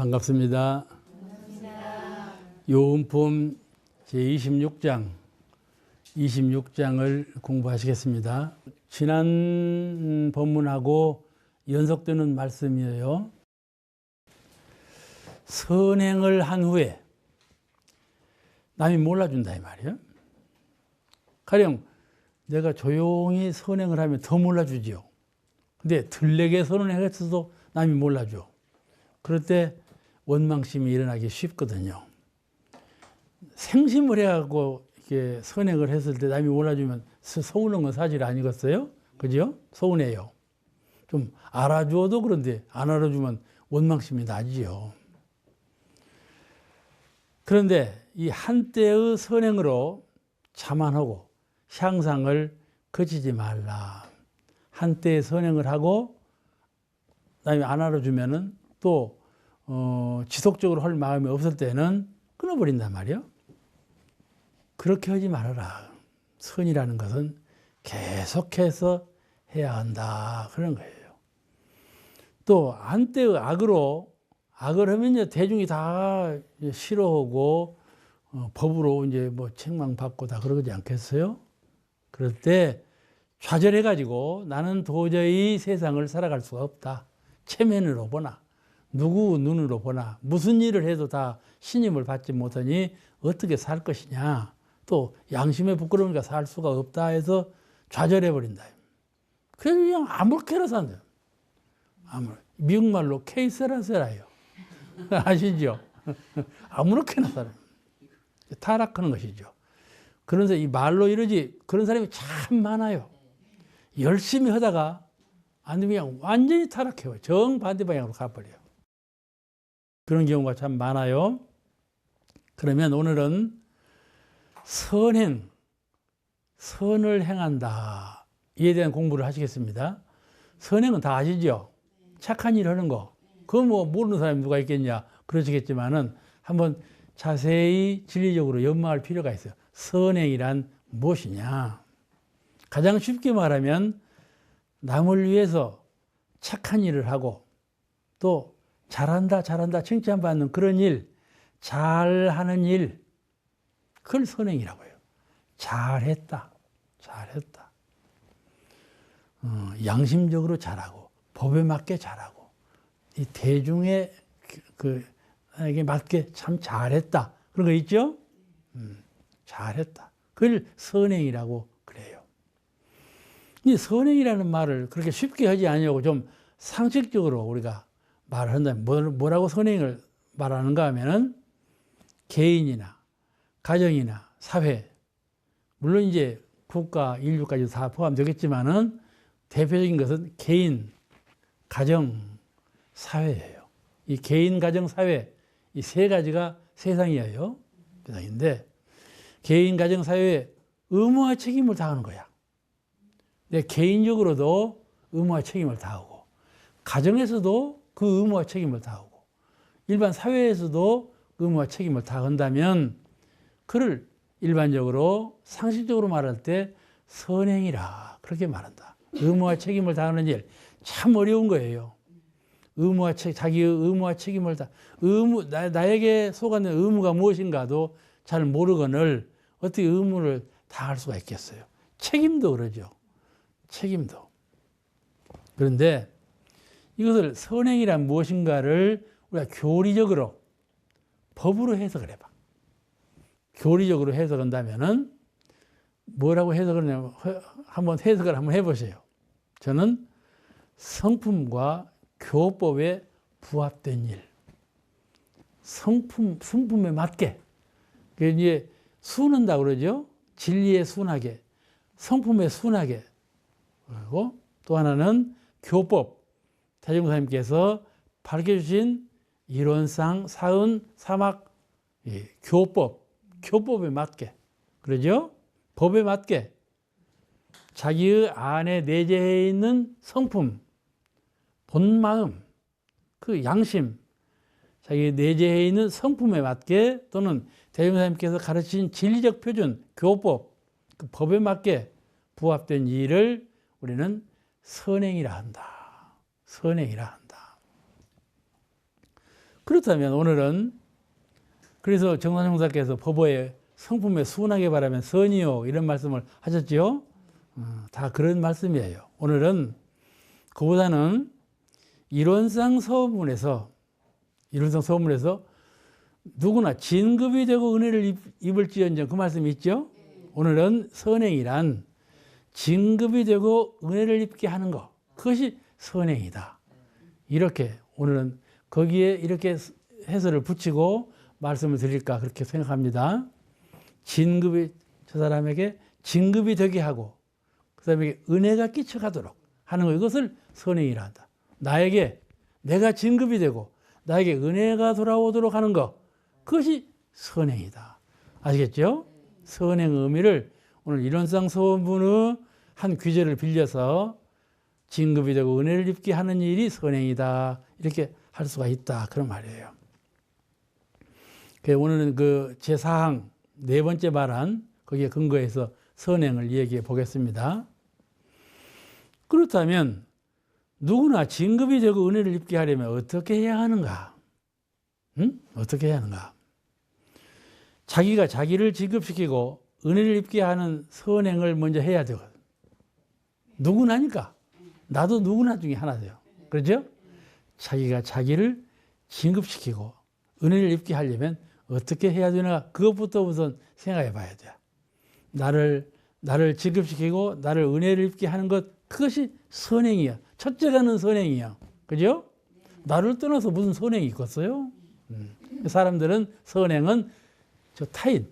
반갑습니다. 요음품 제26장을 공부하시겠습니다. 지난 본문하고 연속되는 말씀이에요. 선행을 한 후에 남이 몰라준다 이 말이에요. 가령 내가 조용히 선행을 하면 더 몰라주지요. 근데 들레게 선행을 했어도 남이 몰라줘. 그럴 때 원망심이 일어나기 쉽거든요. 생심을 해갖고 이렇게 선행을 했을 때 남이 몰라주면 서운한 건 사실 아니겠어요? 그죠? 서운해요. 좀 알아줘도 그런데 안 알아주면 원망심이 나지요. 그런데 이 한때의 선행으로 자만하고 향상을 거치지 말라. 한때의 선행을 하고 남이 안 알아주면은 또 지속적으로 할 마음이 없을 때는 끊어버린단 말이에요. 그렇게 하지 말아라. 선이라는 것은 계속해서 해야 한다. 그런 거예요. 또 한때의 악을 하면요 대중이 다 싫어하고 법으로 이제 뭐 책망받고 다 그러지 않겠어요? 그럴 때 좌절해가지고 나는 도저히 세상을 살아갈 수가 없다. 체면으로 보나 누구 눈으로 보나 무슨 일을 해도 다 신임을 받지 못하니 어떻게 살 것이냐. 또 양심에 부끄러우니까 살 수가 없다 해서 좌절해버린다. 그래서 그냥 아무렇게나 산다. 미국말로 케이세라세라요. 아시죠? 아무렇게나 살아요. 타락하는 것이죠. 그래서 이 말로 이러지 그런 사람이 참 많아요. 열심히 하다가 안 되면 완전히 타락해요. 정반대 방향으로 가버려요. 그런 경우가 참 많아요. 그러면 오늘은 선을 행한다. 이에 대한 공부를 하시겠습니다. 선행은 다 아시죠? 착한 일 하는 거. 그거 뭐 모르는 사람이 누가 있겠냐. 그러시겠지만은 한번 자세히 진리적으로 연마할 필요가 있어요. 선행이란 무엇이냐. 가장 쉽게 말하면 남을 위해서 착한 일을 하고 또 잘한다 칭찬받는 그런 일, 잘하는 일, 그걸 선행이라고 해요. 잘했다. 양심적으로 잘하고 법에 맞게 잘하고 이 대중의 에게 맞게 참 잘했다. 그런 거 있죠? 잘했다. 그걸 선행이라고 그래요. 이 선행이라는 말을 그렇게 쉽게 하지 않냐고 좀 상식적으로 우리가 말을 한다면 뭐라고 선행을 말하는가 하면은 개인이나 가정이나 사회, 물론 이제 국가, 인류까지 다 포함되겠지만은 대표적인 것은 개인, 가정, 사회예요. 이 개인, 가정, 사회 이 세 가지가 세상이에요. 세상인데 개인, 가정, 사회에 의무와 책임을 다하는 거야. 내 개인적으로도 의무와 책임을 다하고 가정에서도 그 의무와 책임을 다하고 일반 사회에서도 의무와 책임을 다한다면 그를 일반적으로 상식적으로 말할 때 선행이라 그렇게 말한다. 의무와 책임을 다하는 일 참 어려운 거예요. 자기의 의무와 책임을 나에게 속하는 의무가 무엇인가도 잘 모르거늘 어떻게 의무를 다할 수가 있겠어요. 책임도 그러죠. 책임도. 그런데 이것을 선행이란 무엇인가를 우리가 교리적으로 법으로 해석을 해봐. 교리적으로 해석한다면은 뭐라고 해석을 한번 해보세요. 저는 성품과 교법에 부합된 일. 성품에 맞게. 이제 순한다고 그러죠. 진리에 순하게. 성품에 순하게. 그리고 또 하나는 교법. 대종사님께서 밝혀주신 이론상 사은 사막 교법에 맞게. 그러죠? 법에 맞게. 자기의 안에 내재해 있는 성품, 본마음, 그 양심, 자기 내재해 있는 성품에 맞게 또는 대종사님께서 가르친 진리적 표준, 교법, 그 법에 맞게 부합된 일을 우리는 선행이라 한다. 선행이라 한다. 그렇다면 오늘은 그래서 정산형사께서 법어에 성품에 순하게 바라면 선이요 이런 말씀을 하셨지요. 다 그런 말씀이에요. 오늘은 그보다는 이론상 서문에서 누구나 진급이 되고 은혜를 입을지언정 그 말씀이 있죠. 오늘은 선행이란 진급이 되고 은혜를 입게 하는 것, 그것이 선행이다. 이렇게 오늘은 거기에 이렇게 해설을 붙이고 말씀을 드릴까 그렇게 생각합니다. 진급이 저 사람에게 진급이 되게 하고 그 사람에게 은혜가 끼쳐가도록 하는 것, 이것을 선행이라 한다. 나에게 내가 진급이 되고 나에게 은혜가 돌아오도록 하는 것, 그것이 선행이다. 아시겠죠? 선행의 의미를 오늘 이론상 서문의 한 귀절을 빌려서 진급이 되고 은혜를 입게 하는 일이 선행이다. 이렇게 할 수가 있다. 그런 말이에요. 오늘은 그 제4항 네 번째 말한 거기에 근거해서 선행을 이야기해 보겠습니다. 그렇다면 누구나 진급이 되고 은혜를 입게 하려면 어떻게 해야 하는가? 어떻게 해야 하는가? 자기가 자기를 진급시키고 은혜를 입게 하는 선행을 먼저 해야 되거든. 누구나니까. 나도 누구나 중에 하나세요. 그렇죠? 자기가 자기를 진급시키고 은혜를 입게 하려면 어떻게 해야 되나, 그것부터 우선 생각해 봐야 돼요. 나를 진급시키고 나를 은혜를 입게 하는 것, 그것이 선행이야. 첫째가는 선행이야. 그죠? 나를 떠나서 무슨 선행이 있겠어요? 사람들은 선행은 저 타인,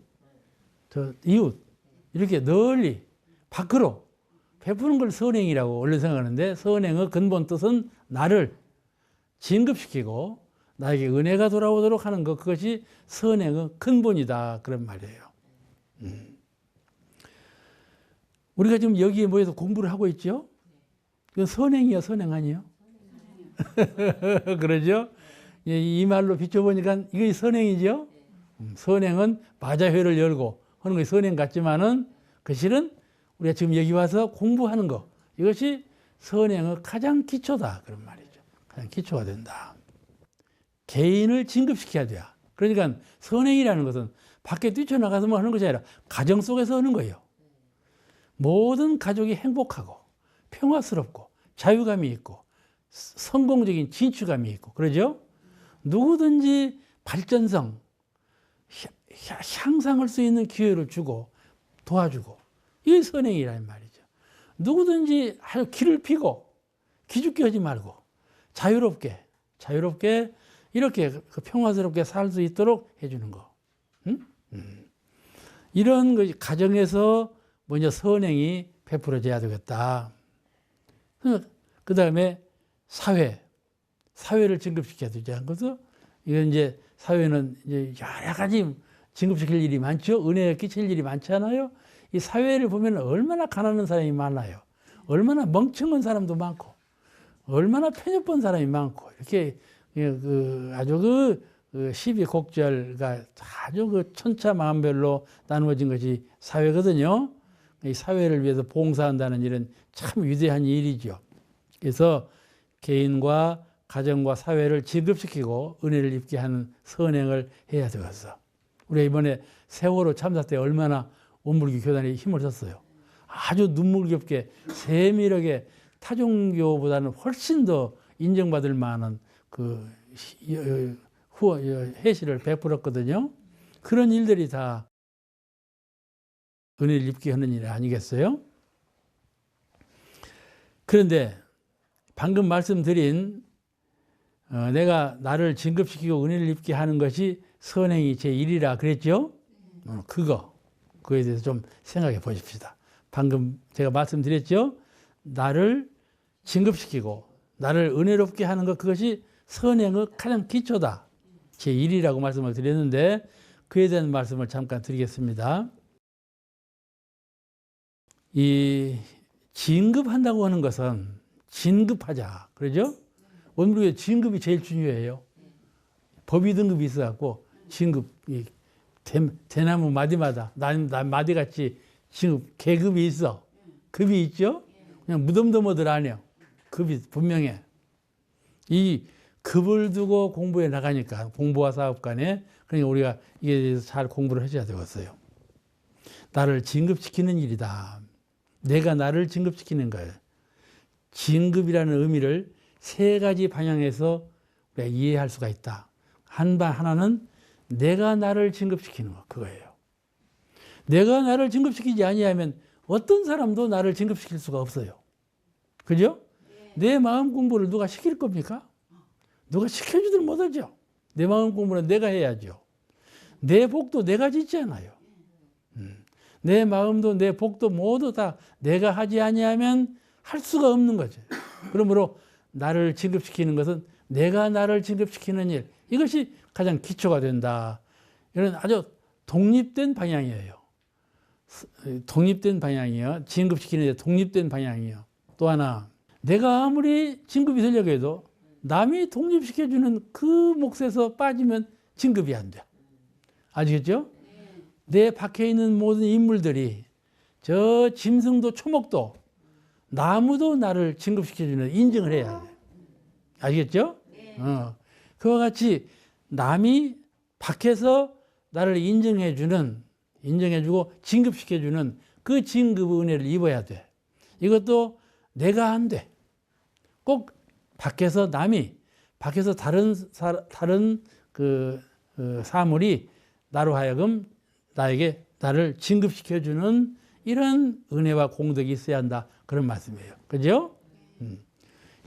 저 이웃, 이렇게 널리 밖으로 베푸는 걸 선행이라고 원래 생각하는데, 선행의 근본 뜻은 나를 진급시키고 나에게 은혜가 돌아오도록 하는 것, 그것이 선행의 근본이다. 그런 말이에요. 우리가 지금 여기에 모여서 공부를 하고 있죠? 그건 선행이요, 선행 아니에요? 그러죠? 이 말로 비춰보니까 이게 선행이죠? 선행은 바자회를 열고 하는 것이 선행 같지만은 그 실은 우리가 지금 여기 와서 공부하는 것, 이것이 선행의 가장 기초다. 그런 말이죠. 가장 기초가 된다. 개인을 진급시켜야 돼요. 그러니까 선행이라는 것은 밖에 뛰쳐나가서 뭐 하는 것이 아니라 가정 속에서 하는 거예요. 모든 가족이 행복하고 평화스럽고 자유감이 있고 성공적인 진취감이 있고, 그러죠? 누구든지 발전성, 향상할 수 있는 기회를 주고 도와주고, 이게 선행이라는 말이죠. 누구든지 길을 피고 기죽게 하지 말고 자유롭게 이렇게 평화스럽게 살 수 있도록 해주는 거. 이런 것이 가정에서 먼저 선행이 베풀어져야 되겠다. 그 다음에 사회를 진급시켜야 되지 않고서, 이건 이제 사회는 이제 여러 가지 진급시킬 일이 많죠. 은혜에 끼칠 일이 많잖아요. 이 사회를 보면 얼마나 가난한 사람이 많아요. 얼마나 멍청한 사람도 많고, 얼마나 편협한 사람이 많고, 이렇게 아주 그 12곡절과 아주 그 천차만별로 나누어진 것이 사회거든요. 이 사회를 위해서 봉사한다는 일은 참 위대한 일이죠. 그래서 개인과 가정과 사회를 진급시키고 은혜를 입게 하는 선행을 해야 되겠어. 우리가 이번에 세월호 참사 때 얼마나 원불교 교단이 힘을 썼어요. 아주 눈물겹게 세밀하게 타종교보다는 훨씬 더 인정받을 만한 그 해시를 베풀었거든요. 그런 일들이 다 은혜를 입게 하는 일 아니겠어요? 그런데 방금 말씀드린 내가 나를 진급시키고 은혜를 입게 하는 것이 선행이 제1이라 그랬죠? 그거에 대해서 좀 생각해 보십시다. 방금 제가 말씀드렸죠? 나를 진급시키고 나를 은혜롭게 하는 것, 그것이 선행의 가장 기초다. 제1이라고 말씀을 드렸는데 그에 대한 말씀을 잠깐 드리겠습니다. 이 진급한다고 하는 것은 진급하자, 그러죠? 원불교에 진급이 제일 중요해요. 법의 등급이 있어갖고 진급, 대나무 마디마다 마디같이 진급, 계급이 있어. 급이 있죠? 그냥 무덤덤어들 안 해요. 급이 분명해. 이 급을 두고 공부에 나가니까 공부와 사업 간에 그러니까 우리가 이에 대해서 잘 공부를 해줘야 되겠어요. 나를 진급시키는 일이다. 내가 나를 진급시키는 거예요. 진급이라는 의미를 세 가지 방향에서 우리가 이해할 수가 있다. 하나는 내가 나를 진급시키는 거, 그거예요. 내가 나를 진급시키지 아니하면 어떤 사람도 나를 진급시킬 수가 없어요. 그죠? 내 마음 공부를 누가 시킬 겁니까? 누가 시켜주들 못하죠. 내 마음 공부는 내가 해야죠. 내 복도 내가 짓잖아요. 내 마음도 내 복도 모두 다 내가 하지 아니하면 할 수가 없는 거죠. 그러므로 나를 진급시키는 것은 내가 나를 진급시키는 일, 이것이 가장 기초가 된다. 이런 아주 독립된 방향이에요. 독립된 방향이요. 진급시키는 데 독립된 방향이요. 또 하나, 내가 아무리 진급이 되려고 해도 남이 독립시켜주는 그 몫에서 빠지면 진급이 안 돼. 아시겠죠? 내 밖에 있는 모든 인물들이 저 짐승도 초목도 나무도 나를 진급시켜주는 인정을 해야 돼. 아시겠죠? 그와 같이 남이 밖에서 나를 인정해주고 진급시켜주는 그 진급 은혜를 입어야 돼. 이것도 내가 안 돼. 꼭 밖에서 다른 사물이 나로 하여금 나를 진급시켜주는 이런 은혜와 공덕이 있어야 한다. 그런 말씀이에요. 그죠?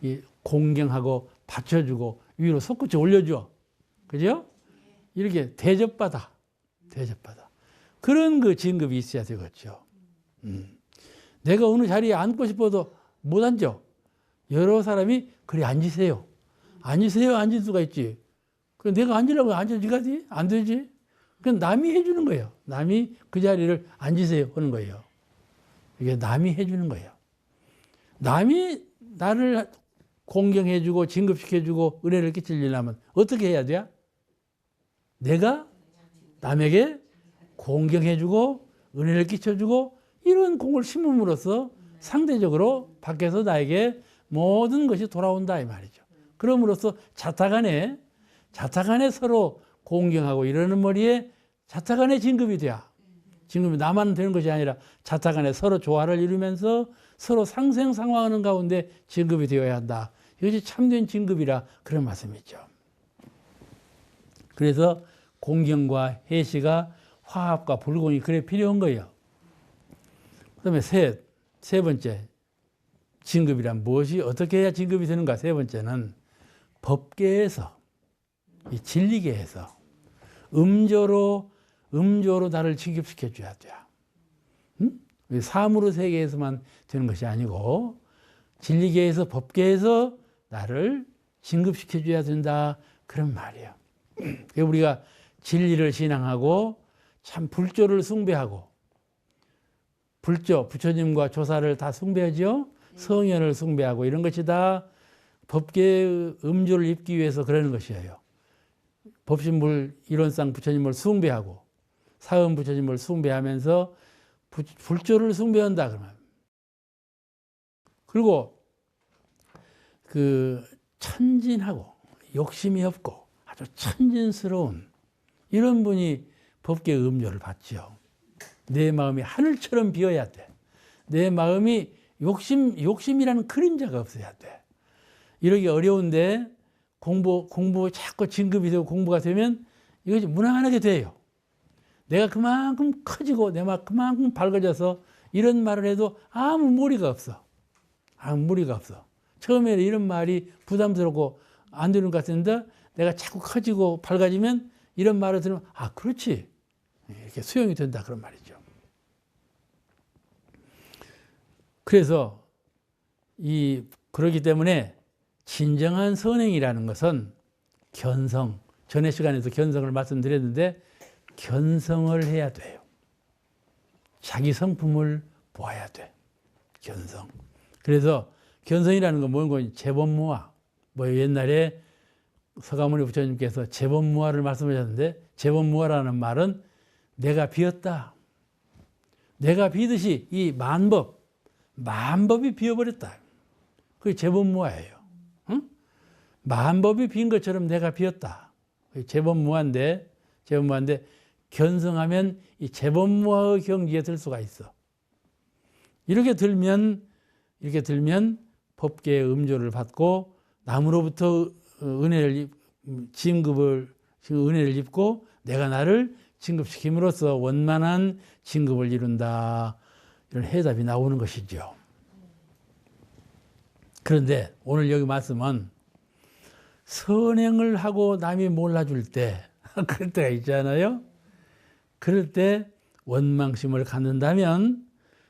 이 공경하고 받쳐주고 위로 솟구쳐 올려줘. 그죠? 이렇게 대접받아. 그런 그 진급이 있어야 되겠죠. 내가 어느 자리에 앉고 싶어도 못 앉아. 여러 사람이 그래 앉으세요. 앉을 수가 있지. 그럼 내가 앉으려고 앉아지가지? 안 되지. 그럼 남이 해주는 거예요. 남이 그 자리를 앉으세요 하는 거예요. 이게 남이 해주는 거예요. 남이 나를 공경해주고 진급시켜주고 은혜를 끼치려면 어떻게 해야 돼요? 내가 남에게 공경해주고 은혜를 끼쳐주고 이런 공을 심음으로써 상대적으로 밖에서 나에게 모든 것이 돌아온다 이 말이죠. 그럼으로써 자타간에 서로 공경하고 이러는 머리에 자타간에 진급이 돼야. 진급이 나만 되는 것이 아니라 자타간에 서로 조화를 이루면서 서로 상생상화하는 가운데 진급이 되어야 한다. 이것이 참된 진급이라 그런 말씀이죠. 그래서 공경과 해시가 화합과 불공이 그래 필요한 거예요. 그 다음에 세 번째 진급이란 무엇이 어떻게 해야 진급이 되는가? 세 번째는 법계에서 이 진리계에서 음조로 나를 진급시켜 줘야 돼요. 사무로 세계에서만 되는 것이 아니고 진리계에서 법계에서 나를 진급시켜 줘야 된다. 그런 말이에요. 우리가 진리를 신앙하고 참 불조를 숭배하고 불조, 부처님과 조사를 다 숭배하죠. 성현을 숭배하고 이런 것이 다 법계의 음조를 입기 위해서 그러는 것이에요. 법신불 일원상 부처님을 숭배하고 사은 부처님을 숭배하면서 불조를 숭배한다 그러면. 그리고 그 천진하고 욕심이 없고 아주 천진스러운 이런 분이 법계의 음조를 받죠. 내 마음이 하늘처럼 비어야 돼. 내 마음이 욕심이라는 그림자가 없어야 돼. 이러기 어려운데 공부 자꾸 진급이 되고 공부가 되면 이것이 무난하게 돼요. 내가 그만큼 커지고 내가 그만큼 밝아져서 이런 말을 해도 아무 무리가 없어. 처음에는 이런 말이 부담스럽고 안 되는 것 같은데 내가 자꾸 커지고 밝아지면 이런 말을 들으면 아 그렇지. 이렇게 수용이 된다 그런 말이죠. 그래서 그러기 때문에 진정한 선행이라는 것은 견성, 전에 시간에도 견성을 말씀드렸는데 견성을 해야 돼요. 자기 성품을 보아야 돼. 견성. 그래서 견성이라는 건 뭔가 재범무화. 옛날에 서가모니 부처님께서 재범무화를 말씀하셨는데 재범무화라는 말은 내가 비었다. 내가 비듯이 이 만법이 비어버렸다. 그게 재범무화예요. 응? 만법이 빈 것처럼 내가 비었다. 재범무한데 견성하면 이 재범무의 경지에 들 수가 있어. 이렇게 들면 법계의 음조를 받고 남으로부터 은혜를 입고 내가 나를 진급시킴으로써 원만한 진급을 이룬다. 이런 해답이 나오는 것이죠. 그런데 오늘 여기 말씀은 선행을 하고 남이 몰라줄 때 그럴 때가 있잖아요. 그럴 때 원망심을 갖는다면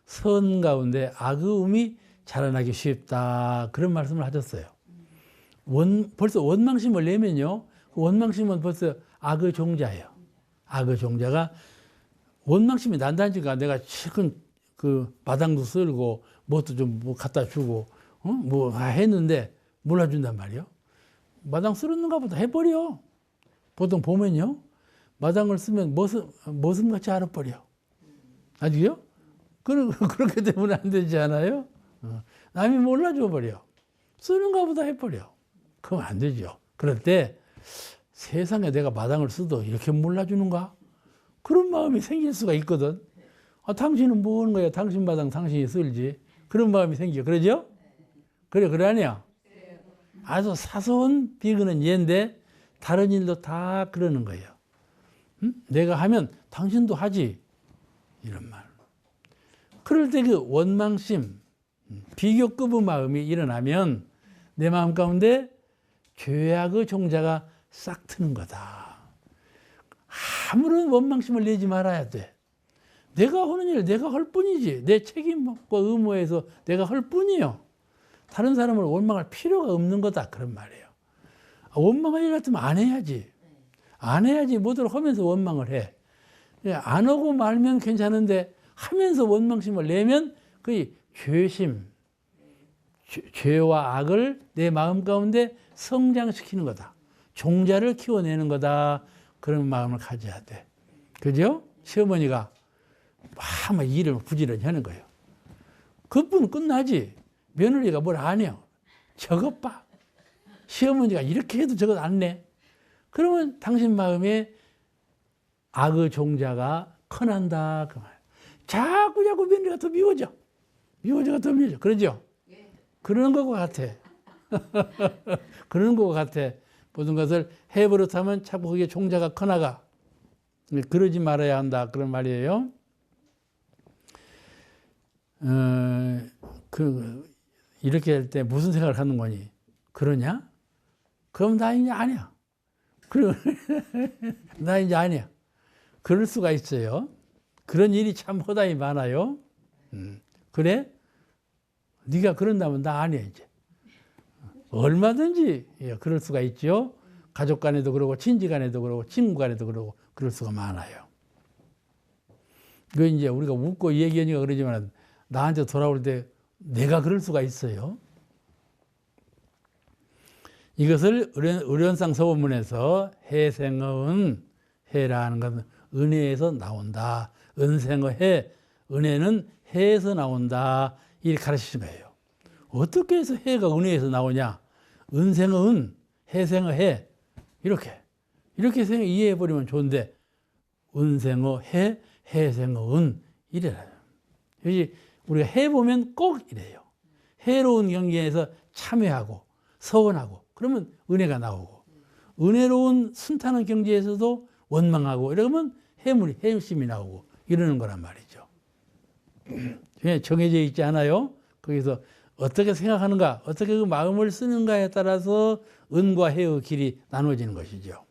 선 가운데 악의음이 자라나기 쉽다. 그런 말씀을 하셨어요. 벌써 원망심을 내면요. 그 원망심은 벌써 악의 종자예요. 악의 종자가 원망심이 난다니까 내가 실컷 그 마당도 쓸고 뭣도 좀 뭐 갖다 주고 뭐 했는데 몰라준단 말이에요. 마당 쓸었는가 보다 해버려. 보통 보면요. 마당을 쓰면 머슴같이 알아버려. 아직요? 그렇게 되면 안 되지 않아요? 남이 몰라줘 버려. 쓰는가 보다 해버려. 그럼 안 되죠. 그럴 때 세상에 내가 마당을 써도 이렇게 몰라주는가? 그런 마음이 생길 수가 있거든. 당신은 뭐 하는 거야? 당신 마당 당신이 쓸지. 그런 마음이 생겨. 그러죠? 그래 아니야? 아주 사소한 비근은 얘인데 다른 일도 다 그러는 거예요. 응? 내가 하면 당신도 하지. 이런 말. 그럴 때 그 원망심, 비교급의 마음이 일어나면 내 마음 가운데 죄악의 종자가 싹 트는 거다. 아무런 원망심을 내지 말아야 돼. 내가 하는 일 내가 할 뿐이지. 내 책임과 의무에서 내가 할 뿐이요. 다른 사람을 원망할 필요가 없는 거다. 그런 말이에요. 원망할 일 같으면 안 해야지. 안 해야지 뭐도록 하면서 원망을 해. 안 하고 말면 괜찮은데 하면서 원망심을 내면 그 죄심, 죄와 악을 내 마음 가운데 성장시키는 거다. 종자를 키워내는 거다. 그런 마음을 가져야 돼. 그죠? 시어머니가 막 일을 부지런히 하는 거예요. 그뿐 끝나지. 며느리가 뭘 안 해요. 저것 봐. 시어머니가 이렇게 해도 저것 안 내. 그러면 당신 마음에 악의 종자가 커난다. 그 말. 자꾸 며느리가 더 미워져. 그러죠? 그러는 것 같아. 그러는 것 같아. 모든 것을 해버릇하면 자꾸 그게 종자가 커나가. 그러지 말아야 한다. 그런 말이에요. 이렇게 할 때 무슨 생각을 하는 거니? 그러냐? 그럼 나 이제 아니야. 나 이제 아니야. 그럴 수가 있어요. 그런 일이 참 허다히 많아요. 그래? 네가 그런다면 나 아니야 이제. 얼마든지 그럴 수가 있죠. 가족 간에도 그러고 친지 간에도 그러고 친구 간에도 그러고 그럴 수가 많아요. 그 이제 우리가 웃고 얘기하니까 그러지만 나한테 돌아올 때 내가 그럴 수가 있어요. 이것을 의련상 서본문에서 해생의 해라는 것은 은혜에서 나온다. 은생의 해, 은혜는 해에서 나온다. 이렇게 가르치신 거예요. 어떻게 해서 해가 은혜에서 나오냐? 은생의 은, 해생의 해. 이렇게 이해해버리면 좋은데 은생의 해, 해생의 은 이래요. 여기 우리가 해보면 꼭 이래요. 해로운 경계에서 참회하고 서원하고 그러면 은혜가 나오고 은혜로운 순탄한 경지에서도 원망하고 이러면 해심이 나오고 이러는 거란 말이죠. 정해져 있지 않아요? 거기서 어떻게 생각하는가, 어떻게 그 마음을 쓰는가에 따라서 은과 해의 길이 나눠지는 것이죠.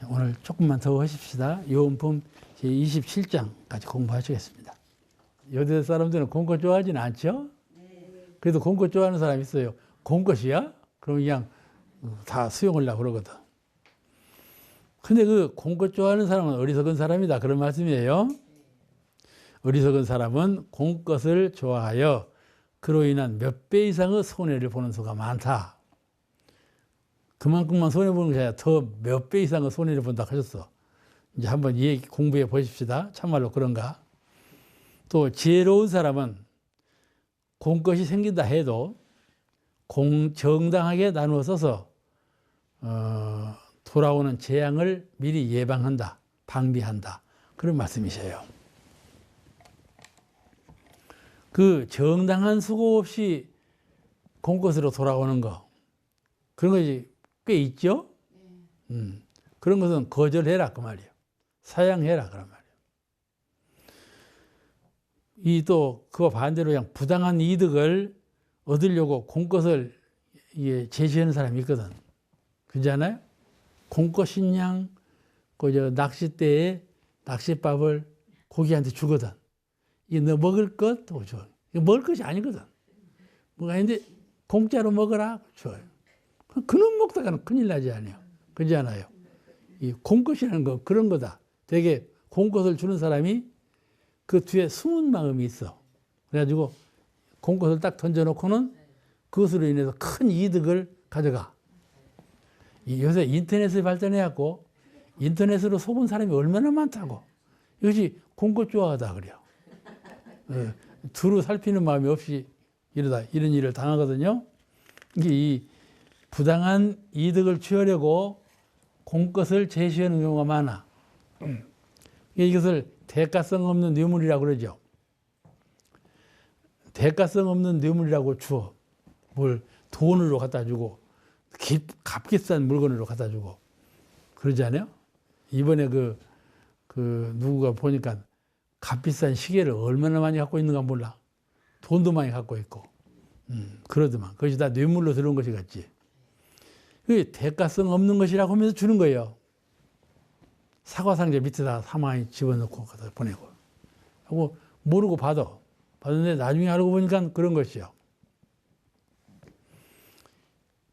오늘 조금만 더 하십시다. 요원품 제27장까지 공부하시겠습니다. 여대 사람들은 공것 좋아하지는 않죠? 그래도 공것 좋아하는 사람이 있어요. 공것이야? 그럼 그냥 다 수용하려고 그러거든. 근데 그 공것 좋아하는 사람은 어리석은 사람이다. 그런 말씀이에요. 어리석은 사람은 공것을 좋아하여 그로 인한 몇 배 이상의 손해를 보는 수가 많다. 그만큼만 손해보는 것이 아니라 더 몇 배 이상의 손해를 본다 하셨어. 이제 한번 이 얘기 공부해 보십시다. 참말로 그런가? 또 지혜로운 사람은 공것이 생긴다 해도 정당하게 나누어 써서 돌아오는 재앙을 미리 예방한다, 방비한다, 그런 말씀이셔요. 그 정당한 수고 없이 공것으로 돌아오는 거, 그런 것이 꽤 있죠. 그런 것은 거절해라 그 말이에요. 사양해라 그런 말이에요. 이 또 그와 반대로 그냥 부당한 이득을 얻으려고 공것을 제시하는 사람이 있거든. 그렇잖아요? 공것인 양, 낚싯대에 낚싯밥을 고기한테 주거든. 너 먹을 것? 줘. 이거 먹을 것이 아니거든. 뭐가 있는데 공짜로 먹어라? 줘요. 그놈 먹다가는 큰일 나지 않아요. 그렇지 않아요? 이 공것이라는 거 그런 거다. 되게 공것을 주는 사람이 그 뒤에 숨은 마음이 있어. 그래가지고 공것을 딱 던져놓고는 그것으로 인해서 큰 이득을 가져가. 요새 인터넷이 발전해갖고 인터넷으로 속은 사람이 얼마나 많다고. 이것이 공것 좋아하다 그래요. 두루 살피는 마음이 없이 이런 일을 당하거든요. 이 부당한 이득을 취하려고 공것을 제시하는 경우가 많아. 이것을 대가성 없는 뇌물이라고 그러죠. 대가성 없는 뇌물이라고 주어. 뭘 돈으로 갖다 주고 값비싼 물건으로 갖다 주고 그러지 않아요? 이번에 누구가 보니까 값비싼 시계를 얼마나 많이 갖고 있는가 몰라. 돈도 많이 갖고 있고 그러더만. 그것이 다 뇌물로 들어온 것이 같지. 그게 대가성 없는 것이라고 하면서 주는 거예요. 사과 상자 밑에다 사망이 집어넣고 보내고 하고 모르고 받았는데 나중에 알고 보니까 그런 것이요.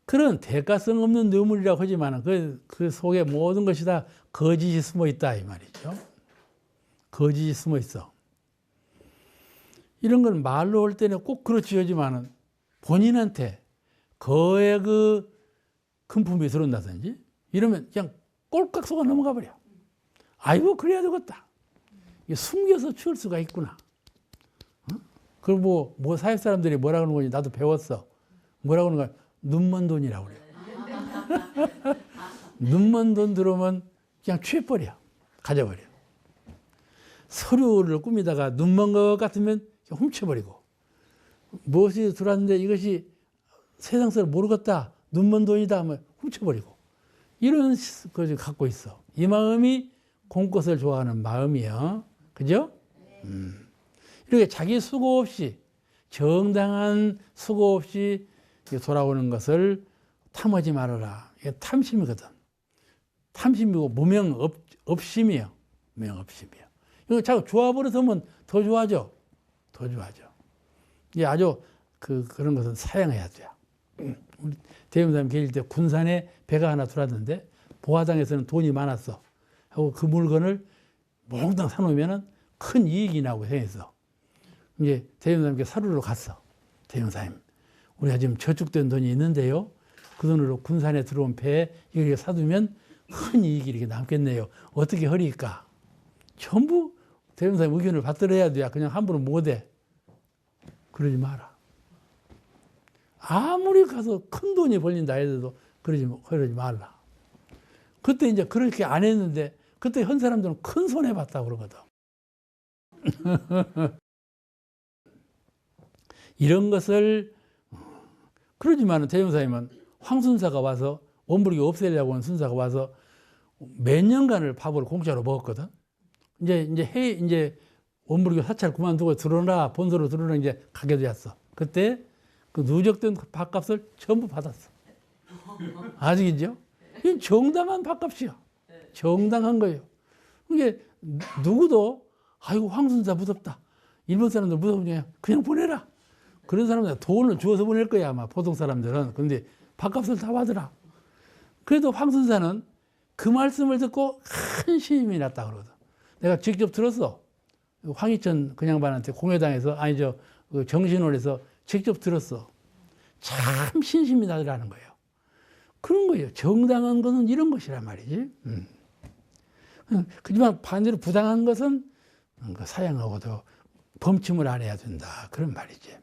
그런 대가성 없는 뇌물이라고 하지만 그 속에 모든 것이 다 거짓이 숨어 있다 이 말이죠. 거짓이 숨어 있어. 이런 건 말로 할 때는 꼭 그렇지 하지만은 본인한테 거의 금품이 들어온다든지 이러면 그냥 꼴깍 속아 넘어가 버려. 아이고 그래야 되겠다. 숨겨서 치울 수가 있구나. 그리고 뭐 사회 사람들이 뭐라 그러는 거지 나도 배웠어. 뭐라 그러는 거야? 눈먼 돈이라고 그래요. 눈먼 돈 들어오면 그냥 취해버려. 가져버려. 서류를 꾸미다가 눈먼 것 같으면 훔쳐버리고 무엇이 들어왔는데 이것이 세상사를 모르겠다. 눈먼 돈이다 하면 훔쳐버리고 이런 것을 갖고 있어. 이 마음이 공것을 좋아하는 마음이요. 그죠? 이렇게 자기 수고 없이 정당한 수고 없이 돌아오는 것을 탐하지 말아라. 이게 탐심이거든. 탐심이고 무명업심이에요. 무명업심이에요. 이거 자꾸 좋아버려서면 더 좋아져. 더 좋아져. 이게 아주 그런 것은 사양해야 돼요. 우리 대명사님 계실 때 군산에 배가 하나 들어왔는데 보화당에서는 돈이 많았어. 하고 그 물건을 몽땅 사놓으면 큰 이익이 나고 생각했어. 이제 대명사님께 사루로 갔어. 대명사님, 우리가 지금 저축된 돈이 있는데요. 그 돈으로 군산에 들어온 배에 이렇게 사두면 큰 이익이 이렇게 남겠네요. 어떻게 하리까? 전부 대명사님 의견을 받들어야 돼. 그냥 함부로 못해. 그러지 마라. 아무리 가서 큰 돈이 벌린다 해도 그러지 말라. 그때 이제 그렇게 안 했는데 그때 현 사람들은 큰 손해 봤다고 그러거든. 이런 것을 그러지만은 대명사님은 황순사가 와서 원불교 없애려고 하는 순사가 와서 몇 년간을 밥을 공짜로 먹었거든. 이제 원불교 사찰 그만두고 들어오라 본소로 들어오라 이제 가게 되었어. 그때 그 누적된 밥값을 전부 받았어. 아직이죠? 이게 정당한 밥값이야. 정당한 거예요. 이게 누구도 아이고 황순사 무섭다. 일본 사람들 무섭냐? 그냥 보내라. 그런 사람들 돈을 주어서 보낼 거야 아마 보통 사람들은. 그런데 밥값을 다 받으라. 그래도 황순사는 그 말씀을 듣고 큰 신임이 났다 그러거든. 내가 직접 들었어. 황희천 그 양반한테 공회당에서 그 정신원에서 직접 들었어. 참 신심이 나더라는 거예요. 그런 거예요. 정당한 것은 이런 것이란 말이지. 그렇지만 반대로 부당한 것은 사양하고도 범침을 안 해야 된다. 그런 말이지.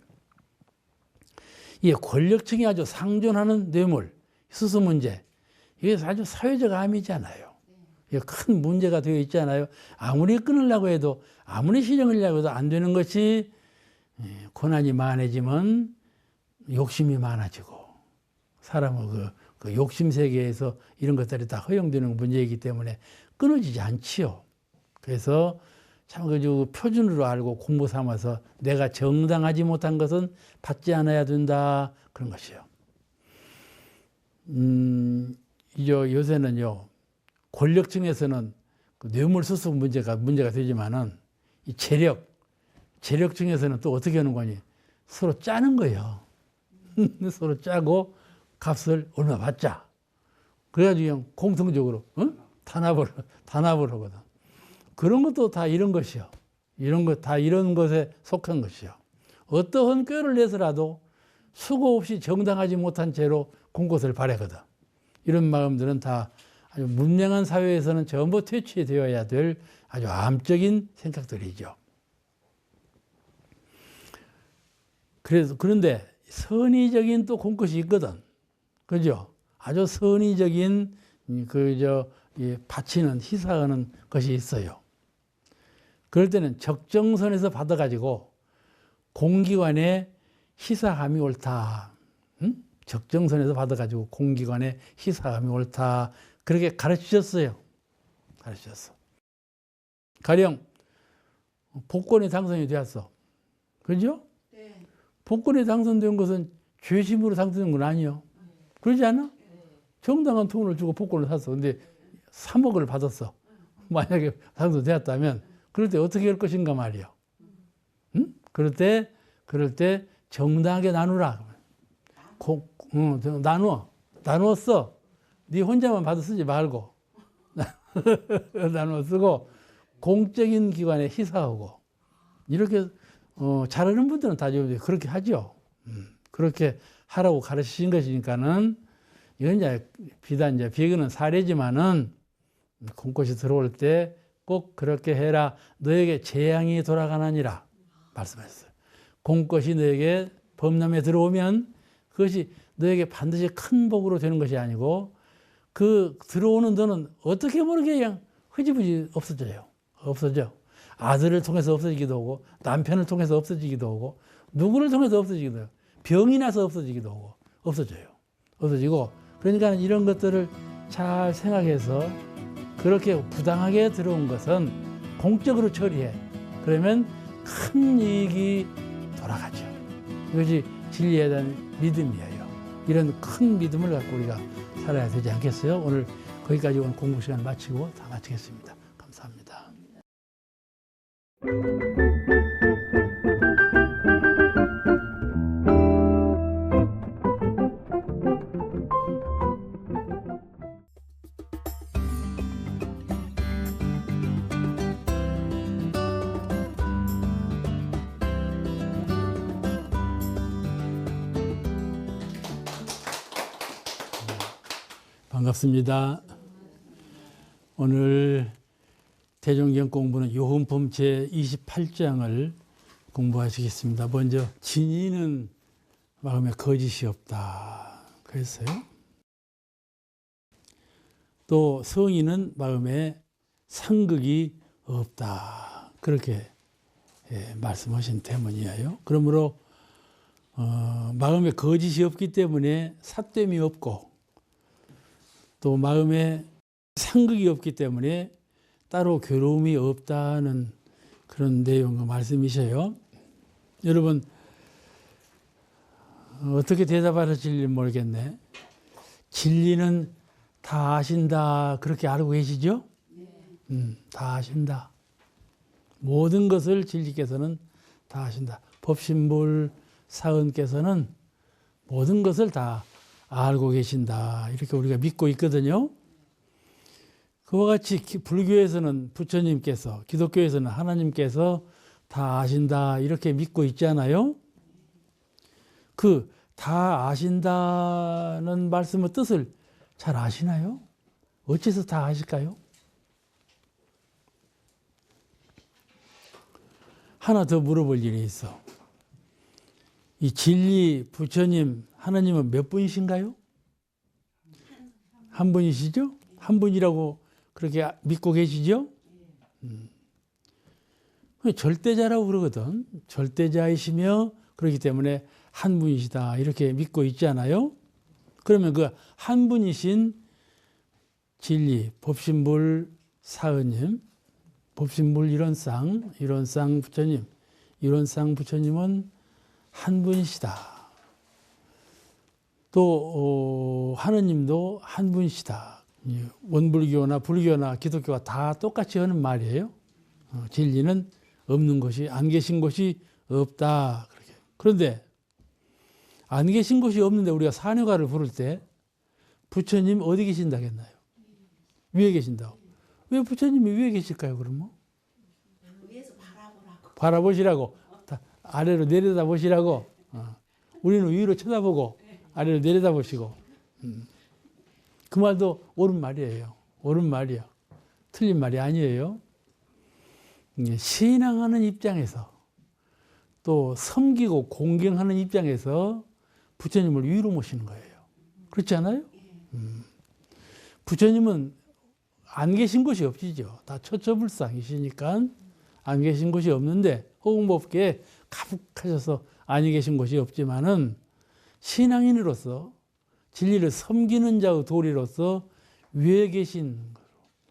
이 권력층이 아주 상존하는 뇌물, 수수 문제, 이게 아주 사회적 암이잖아요. 이게 큰 문제가 되어 있잖아요. 아무리 끊으려고 해도, 아무리 실행하려고 해도 안 되는 것이, 고난이 많아지면 욕심이 많아지고, 사람은 그 욕심 세계에서 이런 것들이 다 허용되는 문제이기 때문에 끊어지지 않지요. 그래서 참 그 표준으로 알고 공부 삼아서 내가 정당하지 못한 것은 받지 않아야 된다, 그런 것이요. 요새는요, 권력층에서는 그 뇌물수수 문제가 되지만은 이 재력층에서는 또 어떻게 하는 거니? 서로 짜는 거예요. 서로 짜고 값을 얼마 받자. 그래가지고 그냥 공통적으로 단합을 하거든. 그런 것도 다 이런 것이요. 이런 것에 속한 것이요. 어떠한 꾀를 내서라도 수고 없이 정당하지 못한 채로 공것을 바라거든. 이런 마음들은 다 아주 문명한 사회에서는 전부 퇴치되어야 될 아주 암적인 생각들이죠. 그런데 선의적인 또 공것이 있거든. 그죠? 아주 선의적인 바치는, 희사하는 것이 있어요. 그럴 때는 적정선에서 받아가지고 공기관에 희사함이 옳다. 적정선에서 받아가지고 공기관에 희사함이 옳다. 그렇게 가르치셨어요. 가령 복권에 당선이 되었어. 그죠? 네. 복권에 당선된 것은 죄심으로 당선된 건 아니에요. 그러지 않아? 정당한 돈을 주고 복권을 샀어. 근데 3억을 받았어. 만약에 당선되었다면 그럴 때 어떻게 할 것인가 말이에요. 그럴 때 정당하게 나누라. 나누었어. 네 혼자만 받아 쓰지 말고 나누어 쓰고 공적인 기관에 희사하고 이렇게 잘하는 분들은 다 그렇게 하죠. 그렇게 하라고 가르치신 것이니까는 이건 이제 비단 비교는 사례지만은 공꽃이 들어올 때 꼭 그렇게 해라. 너에게 재앙이 돌아가느니라 말씀하셨어요. 공꽃이 너에게 범람에 들어오면 그것이 너에게 반드시 큰 복으로 되는 것이 아니고 그 들어오는 너는 어떻게 모르게 그냥 흐지부지 없어져. 아들을 통해서 없어지기도 하고 남편을 통해서 없어지기도 하고 누구를 통해서 없어지기도 하고 병이 나서 없어지기도 하고 없어지고 그러니까 이런 것들을 잘 생각해서 그렇게 부당하게 들어온 것은 공적으로 처리해. 그러면 큰 이익이 돌아가죠. 이것이 진리에 대한 믿음이에요. 이런 큰 믿음을 갖고 우리가 살아야 되지 않겠어요? 오늘 거기까지 오늘 공부 시간 마치고 다 마치겠습니다. 감사합니다. 반갑습니다. 오늘 대종경 공부는 요흠품 제28장을 공부하시겠습니다. 먼저 진리는 마음에 거짓이 없다 그랬어요. 또 성의는 마음에 상극이 없다 그렇게 말씀하신 때문이에요. 그러므로 마음에 거짓이 없기 때문에 삿됨이 없고 또 마음에 상극이 없기 때문에 따로 괴로움이 없다는 그런 내용의 말씀이셔요. 여러분 어떻게 대답하실지 모르겠네. 진리는 다 아신다 그렇게 알고 계시죠? 다 아신다. 모든 것을 진리께서는 다 아신다. 법신불 사은께서는 모든 것을 다 알고 계신다. 이렇게 우리가 믿고 있거든요. 그와 같이 불교에서는 부처님께서, 기독교에서는 하나님께서 다 아신다. 이렇게 믿고 있잖아요. 그 다 아신다는 말씀의 뜻을 잘 아시나요? 어째서 다 아실까요? 하나 더 물어볼 일이 있어. 이 진리 부처님 하나님은 몇 분이신가요? 한 분이시죠? 한 분이라고 그렇게 믿고 계시죠? 절대자라고 그러거든. 절대자이시며 그렇기 때문에 한 분이시다 이렇게 믿고 있잖아요. 그러면 그 한 분이신 진리 법신불 사은님, 법신불 일원상 부처님, 일원상 부처님은 한 분이시다. 또 하느님도 한 분이시다. 원불교나 불교나 기독교가 다 똑같이 하는 말이에요. 진리는 없는 것이, 안 계신 것이 없다. 그런데 안 계신 곳이 없는데 우리가 사녀가를 부를 때 부처님 어디 계신다 했나요? 위에 계신다고. 왜 부처님이 위에 계실까요, 그러면? 위에서 바라보라고. 바라보시라고. 아래로 내려다보시라고. 우리는 위로 쳐다보고 아래로 내려다보시고. 그 말도 옳은 말이에요. 옳은 말이야. 틀린 말이 아니에요. 신앙하는 입장에서 또 섬기고 공경하는 입장에서 부처님을 위로 모시는 거예요. 그렇지 않아요? 부처님은 안 계신 곳이 없지죠. 다 처처불상이시니까 안 계신 곳이 없는데 허공법계에 가득하셔서 아니 계신 곳이 없지만은 신앙인으로서 진리를 섬기는 자의 도리로서 위에 계신 거로.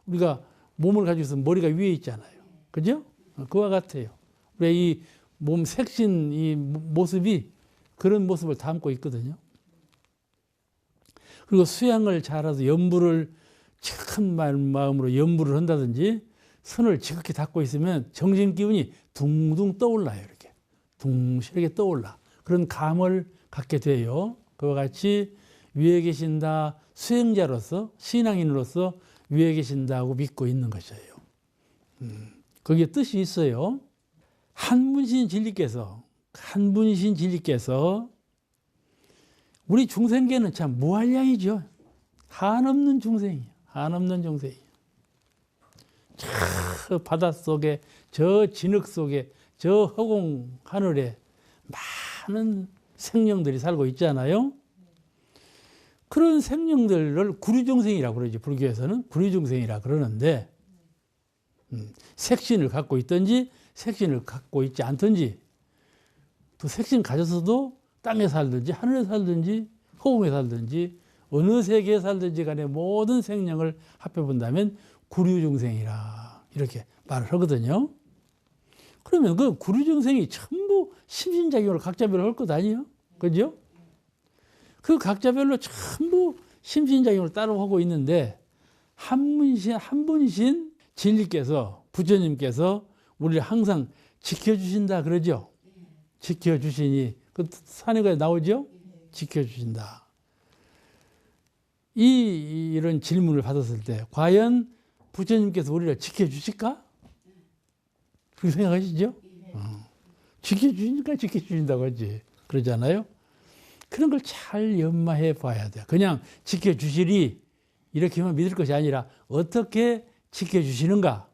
우리가 몸을 가지고 있으면 머리가 위에 있잖아요. 그죠? 그와 같아요. 우리 이 몸 색신 이 모습이 그런 모습을 담고 있거든요. 그리고 수양을 잘해서 연부를 큰 마음으로 연부를 한다든지 선을 지극히 닦고 있으면 정신 기운이 둥둥 떠올라요. 이렇게 둥실하게 떠올라. 그런 감을 갖게 돼요. 그와 같이 위에 계신다. 수행자로서 신앙인으로서 위에 계신다고 믿고 있는 것이에요. 거기에 뜻이 있어요. 한 분이신 진리께서 우리 중생계는 참 무한량이죠. 한없는 중생이에요. 한없는 중생이에요. 저 바닷속에, 저 진흙 속에, 저 허공 하늘에 많은 생명들이 살고 있잖아요. 그런 생명들을 구류중생이라고 그러죠. 불교에서는 구류중생이라고 그러는데 색신을 갖고 있든지 색신을 갖고 있지 않든지 또 색신 가졌어도 땅에 살든지 하늘에 살든지 허공에 살든지 어느 세계에 살든지 간에 모든 생명을 합해본다면 구류중생이라 이렇게 말을 하거든요. 그러면 그 구류중생이 전부 심신작용을 각자별로 할 것 아니에요? 그죠? 그 각자별로 전부 심신작용을 따로 하고 있는데 한 분이신 진리께서 부처님께서 우리를 항상 지켜주신다 그러죠. 지켜주시니 그 산에가 나오죠. 지켜주신다. 이런 질문을 받았을 때 과연 부처님께서 우리를 지켜주실까? 그렇게 생각하시죠? 지켜주시니까 지켜주신다고 하지. 그러잖아요. 그런 걸 잘 연마해 봐야 돼요. 그냥 지켜주시리 이렇게만 믿을 것이 아니라 어떻게 지켜주시는가?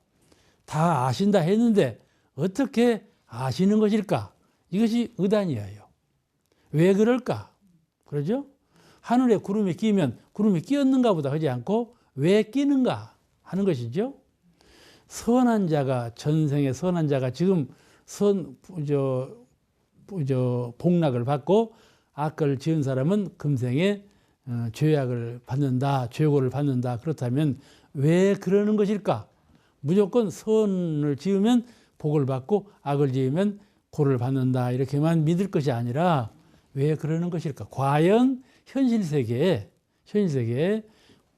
다 아신다 했는데 어떻게 아시는 것일까? 이것이 의단이에요. 왜 그럴까? 그러죠? 하늘에 구름이 끼면 구름이 끼었는가 보다 하지 않고 왜 끼는가 하는 것이죠. 선한 자가 전생의 선한 자가 지금 복락을 받고 악을 지은 사람은 금생에 죄악을 받는다, 죄고를 받는다. 그렇다면 왜 그러는 것일까? 무조건 선을 지으면 복을 받고 악을 지으면 고를 받는다. 이렇게만 믿을 것이 아니라 왜 그러는 것일까? 과연 현실 세계에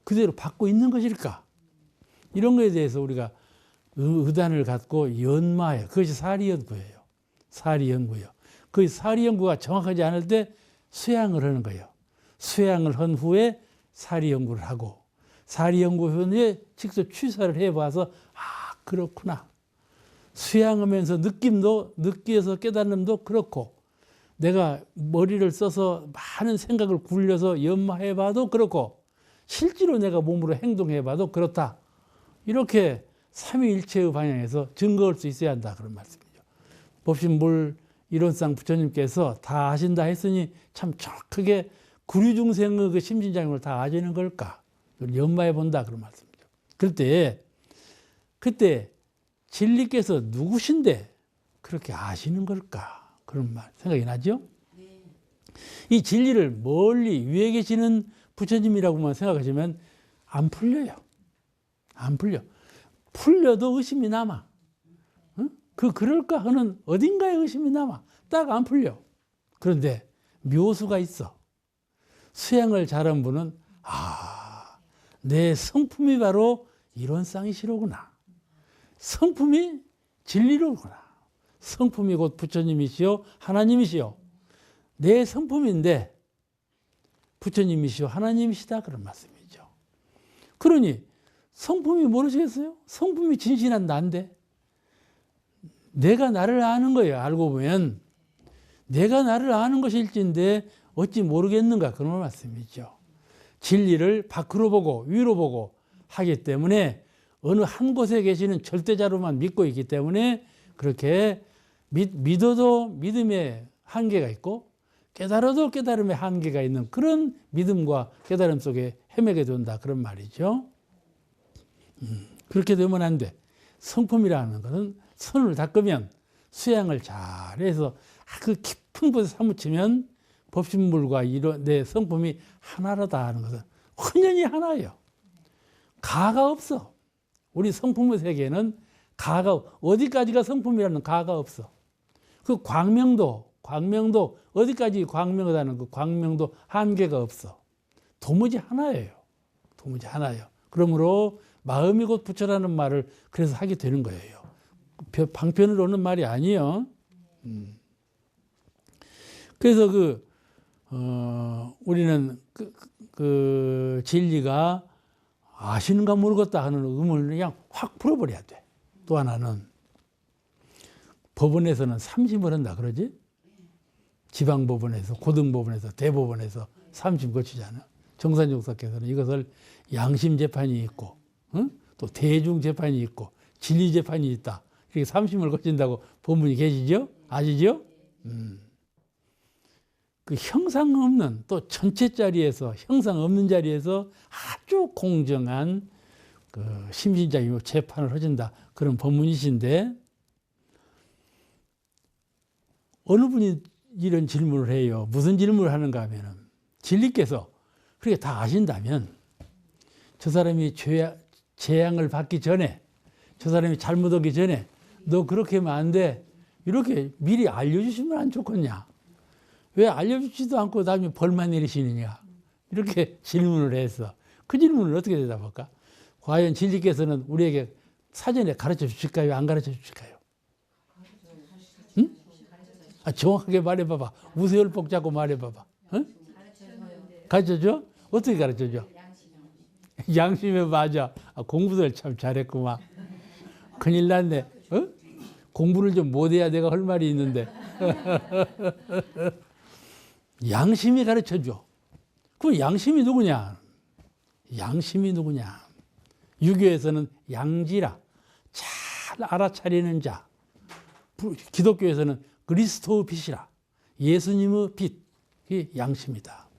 그대로 받고 있는 것일까? 이런 것에 대해서 우리가 의단을 갖고 연마해요. 그것이 사리연구예요. 사리연구요. 그 사리연구가 정확하지 않을 때 수양을 하는 거예요. 수양을 한 후에 사리연구를 하고 사리연구 후에 직접 취사를 해봐서 아 그렇구나. 수양하면서 느끼어서 깨달음도 그렇고 내가 머리를 써서 많은 생각을 굴려서 연마해봐도 그렇고 실제로 내가 몸으로 행동해봐도 그렇다. 이렇게 삼위일체의 방향에서 증거할 수 있어야 한다. 그런 말씀이죠. 법신불 이론상 부처님께서 다 아신다 했으니 참 정확하게 구류중생의 그 심신작용을 다 아시는 걸까? 연마해 본다 그런 말씀이죠. 그때 진리께서 누구신데 그렇게 아시는 걸까? 그런 말 생각이 나죠? 이 진리를 멀리 위에 계시는 부처님이라고만 생각하시면 안 풀려요. 안 풀려. 풀려도 의심이 남아. 응? 그럴까 하는 어딘가에 의심이 남아. 딱 안 풀려. 그런데 묘수가 있어. 수행을 잘한 분은 내 성품이 바로 이론상이시로구나. 성품이 진리로구나. 성품이 곧 부처님이시오 하나님이시오. 내 성품인데 부처님이시오 하나님이시다 그런 말씀이죠. 그러니 성품이 모르시겠어요? 성품이 진실한 나인데 내가 나를 아는 거예요. 알고 보면 내가 나를 아는 것일진데 어찌 모르겠는가 그런 말씀이죠. 진리를 밖으로 보고 위로 보고 하기 때문에 어느 한 곳에 계시는 절대자로만 믿고 있기 때문에 그렇게 믿어도 믿음의 한계가 있고 깨달아도 깨달음의 한계가 있는 그런 믿음과 깨달음 속에 헤매게 된다 그런 말이죠. 그렇게 되면 안 돼. 성품이라는 것은 선을 닦으면 수양을 잘해서 그 깊은 곳에 사무치면 법신물과 내 성품이 하나로다 하는 것은 혼연히 하나예요. 가가 없어. 우리 성품의 세계에는 가가 어디까지가 성품이라는 가가 없어. 그 광명도 어디까지 광명하다는 그 광명도 한계가 없어. 도무지 하나예요. 도무지 하나예요. 그러므로 마음이 곧 부처라는 말을 그래서 하게 되는 거예요. 방편으로 오는 말이 아니에요. 그래서 우리는 그 진리가 아시는가 모르겠다 하는 의문을 그냥 확 풀어버려야 돼. 또 하나는 법원에서는 삼심을 한다 그러지? 지방법원에서, 고등법원에서, 대법원에서 삼심 거치잖아. 정산용사께서는 이것을 양심재판이 있고, 또 대중재판이 있고, 진리재판이 있다. 이렇게 삼심을 거친다고 본 분이 계시죠? 아시죠? 그 형상 없는 또 전체 자리에서 형상 없는 자리에서 아주 공정한 그 심신작용 재판을 해준다 그런 법문이신데 어느 분이 이런 질문을 해요. 무슨 질문을 하는가 하면은 진리께서 그렇게 다 아신다면 저 사람이 재앙을 받기 전에 저 사람이 잘못하기 전에 너 그렇게 하면 안 돼. 이렇게 미리 알려주시면 안 좋겠냐. 왜 알려주지도 않고 다음에 벌만 내리시느냐. 이렇게 질문을 했어. 그 질문을 어떻게 대답할까? 과연 진리께서는 우리에게 사전에 가르쳐 주실까요? 안 가르쳐 주실까요? 응? 정확하게 말해봐봐. 우세열복 잡고 말해봐봐. 응? 가르쳐줘? 어떻게 가르쳐줘? 양심에 맞아. 공부를 참 잘했구만. 큰일 났네. 공부를 좀 못해야 내가 할 말이 있는데. 양심이 가르쳐줘. 그럼 양심이 누구냐? 양심이 누구냐? 유교에서는 양지라, 잘 알아차리는 자. 기독교에서는 그리스도의 빛이라, 예수님의 빛. 이게 양심이다.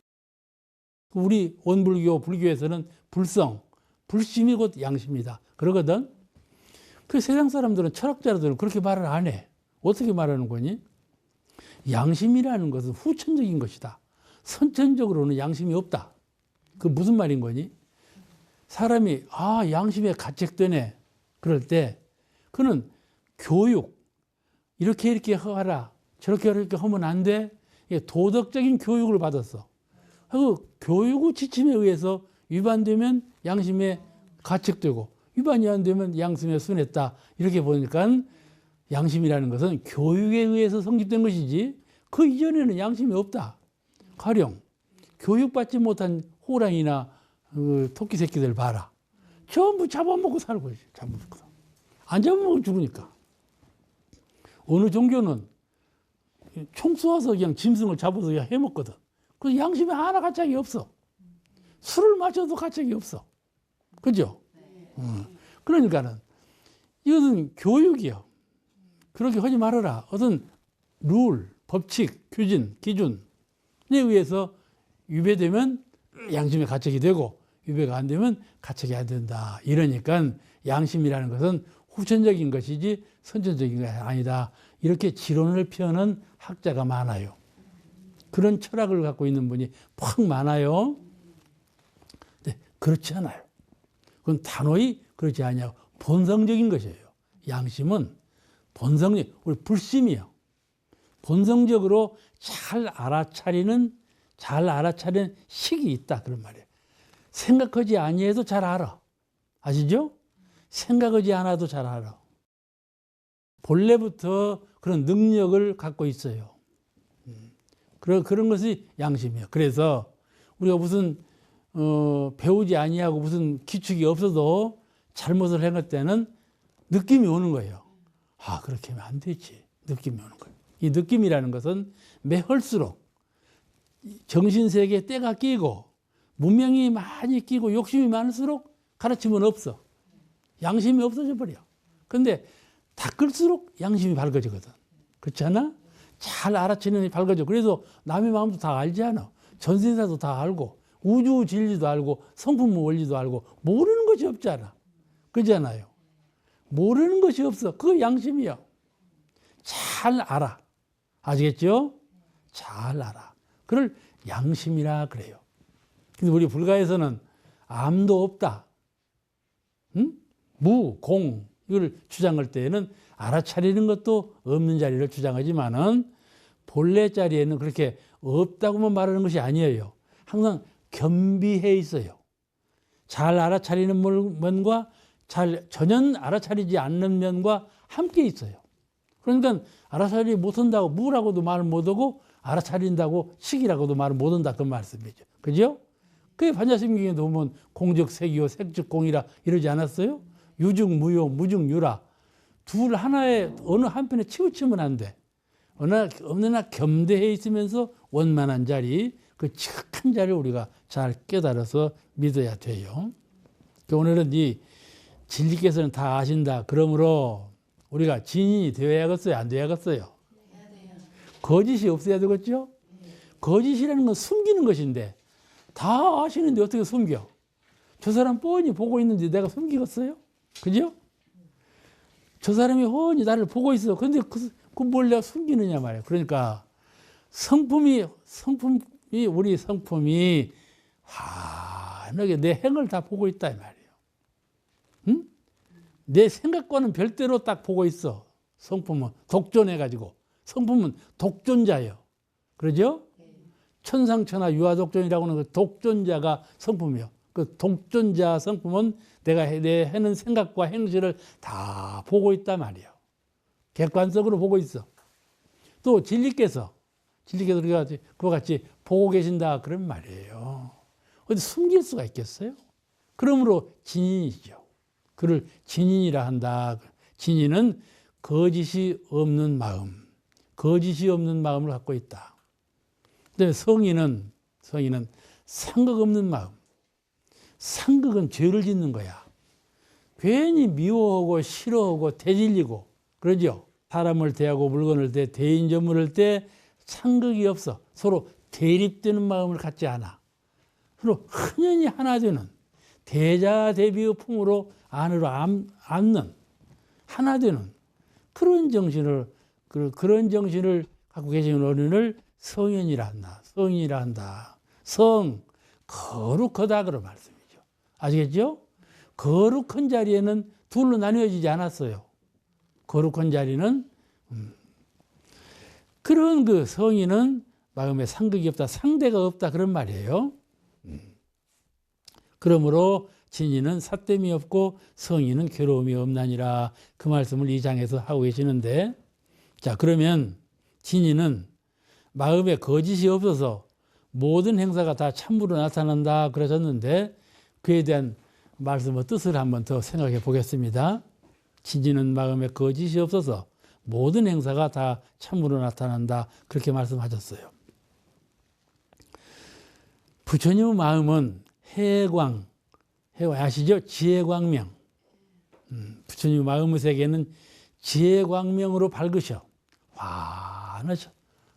우리 원불교, 불교에서는 불성, 불심이 곧 양심이다. 그러거든. 그 세상 사람들은 철학자들은 그렇게 말을 안 해. 어떻게 말하는 거니? 양심이라는 것은 후천적인 것이다. 선천적으로는 양심이 없다. 그 무슨 말인 거니? 사람이 양심에 가책되네. 그럴 때 그는 교육 이렇게 하라. 저렇게 하면 안 돼. 도덕적인 교육을 받았어. 그 교육의 지침에 의해서 위반되면 양심에 가책되고 위반이 안 되면 양심에 순했다. 이렇게 보니까 양심이라는 것은 교육에 의해서 성립된 것이지 그 이전에는 양심이 없다. 가령 교육받지 못한 호랑이나 토끼 새끼들 봐라. 전부 잡아먹고 살고 있어요. 잡아먹고. 안 잡아먹으면 죽으니까. 어느 종교는 총 쏘아서 그냥 짐승을 잡아서 그냥 해먹거든. 그래서 양심에 하나 가책이 없어. 술을 마셔도 가책이 없어. 그죠? 그러니까는 이것은 교육이요. 그렇게 하지 말아라. 어떤 룰, 법칙, 규진, 기준에 의해서 위배되면 양심의 가책이 되고 위배가 안 되면 가책이 안 된다. 이러니까 양심이라는 것은 후천적인 것이지 선천적인 것이 아니다. 이렇게 지론을 펴는 학자가 많아요. 그런 철학을 갖고 있는 분이 퍽 많아요. 근데 그렇지 않아요. 그건 단호히 그렇지 않냐고. 본성적인 것이에요. 양심은 본성적, 우리 불심이요. 본성적으로 잘 알아차리는 식이 있다. 그런 말이에요. 생각하지 아니해도 잘 알아. 아시죠? 생각하지 않아도 잘 알아. 본래부터 그런 능력을 갖고 있어요. 그런 것이 양심이에요. 그래서 우리가 무슨 배우지 아니하고 무슨 기축이 없어도 잘못을 한 때는 느낌이 오는 거예요. 아, 그렇게 하면 안 되지. 느낌이 오는 거예요. 이 느낌이라는 것은 매할수록 정신세계에 때가 끼고 문명이 많이 끼고 욕심이 많을수록 가르치면 없어. 양심이 없어져 버려. 그런데 닦을수록 양심이 밝아지거든. 그렇지 않아? 잘 알아채는 밝아져. 그래서 남의 마음도 다 알지 않아. 전세사도 다 알고 우주 진리도 알고 성품 원리도 알고 모르는 것이 없잖아. 그렇잖아요. 모르는 것이 없어. 그거 양심이야. 잘 알아. 아시겠죠? 잘 알아. 그걸 양심이라 그래요. 근데 우리 불가에서는 암도 없다. 응? 무, 공 이걸 주장할 때에는 알아차리는 것도 없는 자리를 주장하지만은 본래 자리에는 그렇게 없다고만 말하는 것이 아니에요. 항상 겸비해 있어요. 잘 알아차리는 면과 전혀 알아차리지 않는 면과 함께 있어요. 그러니까 알아차리지 못한다고 무라고도 말을 못하고 알아차린다고 식이라고도 말을 못한다 그 말씀이죠. 그죠? 그게 반야심경에도 보면 공적 색이요 색즉 공이라 이러지 않았어요? 유즉 무요 무즉 유라. 둘 하나에 어느 한편에 치우치면 안 돼. 어느 날 겸대해 있으면서 원만한 자리, 그 착한 자리를 우리가 잘 깨달아서 믿어야 돼요. 오늘은 이 진리께서는 다 아신다. 그러므로 우리가 진인이 되어야겠어요? 안 되어야겠어요? 거짓이 없어야 되겠죠? 거짓이라는 건 숨기는 것인데 다 아시는데 어떻게 숨겨? 저 사람 뻔히 보고 있는데 내가 숨기겠어요? 그죠? 저 사람이 훤히 나를 보고 있어. 그런데 뭘 내가 숨기느냐 말이에요. 그러니까 우리 성품이 환하게 내 행을 다 보고 있다 이 말이에요. 응? 내 생각과는 별대로 딱 보고 있어. 성품은 독존해가지고. 성품은 독존자예요. 그러죠? 천상천하 유아독존이라고 하는 그 독존자가 성품이요. 그 독존자 성품은 내가 내 하는 생각과 행실을 다 보고 있단 말이에요. 객관적으로 보고 있어. 또 진리께서 우리가 그와 같이 보고 계신다 그런 말이에요. 어디 숨길 수가 있겠어요? 그러므로 진인이죠. 그를 진인이라 한다. 진인은 거짓이 없는 마음, 거짓이 없는 마음을 갖고 있다. 그다음에 성인은 상극 없는 마음. 상극은 죄를 짓는 거야. 괜히 미워하고 싫어하고 대질리고 그러죠. 사람을 대하고 물건을 대인전물할 때 상극이 없어. 서로 대립되는 마음을 갖지 않아. 서로 흔연히 하나 되는 대자대비의 품으로 안으로 앉는 하나 되는 그런 정신을 갖고 계시는 어른을 성현이라 한다. 성인이라 한다. 성 거룩하다 그런 말씀이죠. 아시겠죠? 거룩한 자리에는 둘로 나뉘어지지 않았어요. 거룩한 자리는 그런 그 성인은 마음에 상극이 없다, 상대가 없다 그런 말이에요. 그러므로 진인은 사땜이 없고 성인은 괴로움이 없나니라 그 말씀을 이 장에서 하고 계시는데, 자 그러면 진인은 마음에 거짓이 없어서 모든 행사가 다 참으로 나타난다 그러셨는데 그에 대한 말씀의 뜻을 한번 더 생각해 보겠습니다. 진인은 마음에 거짓이 없어서 모든 행사가 다 참으로 나타난다 그렇게 말씀하셨어요. 부처님의 마음은 해광 아시죠? 지혜광명. 부처님의 마음의 세계는 지혜광명으로 밝으셔. 환하게 환하셔.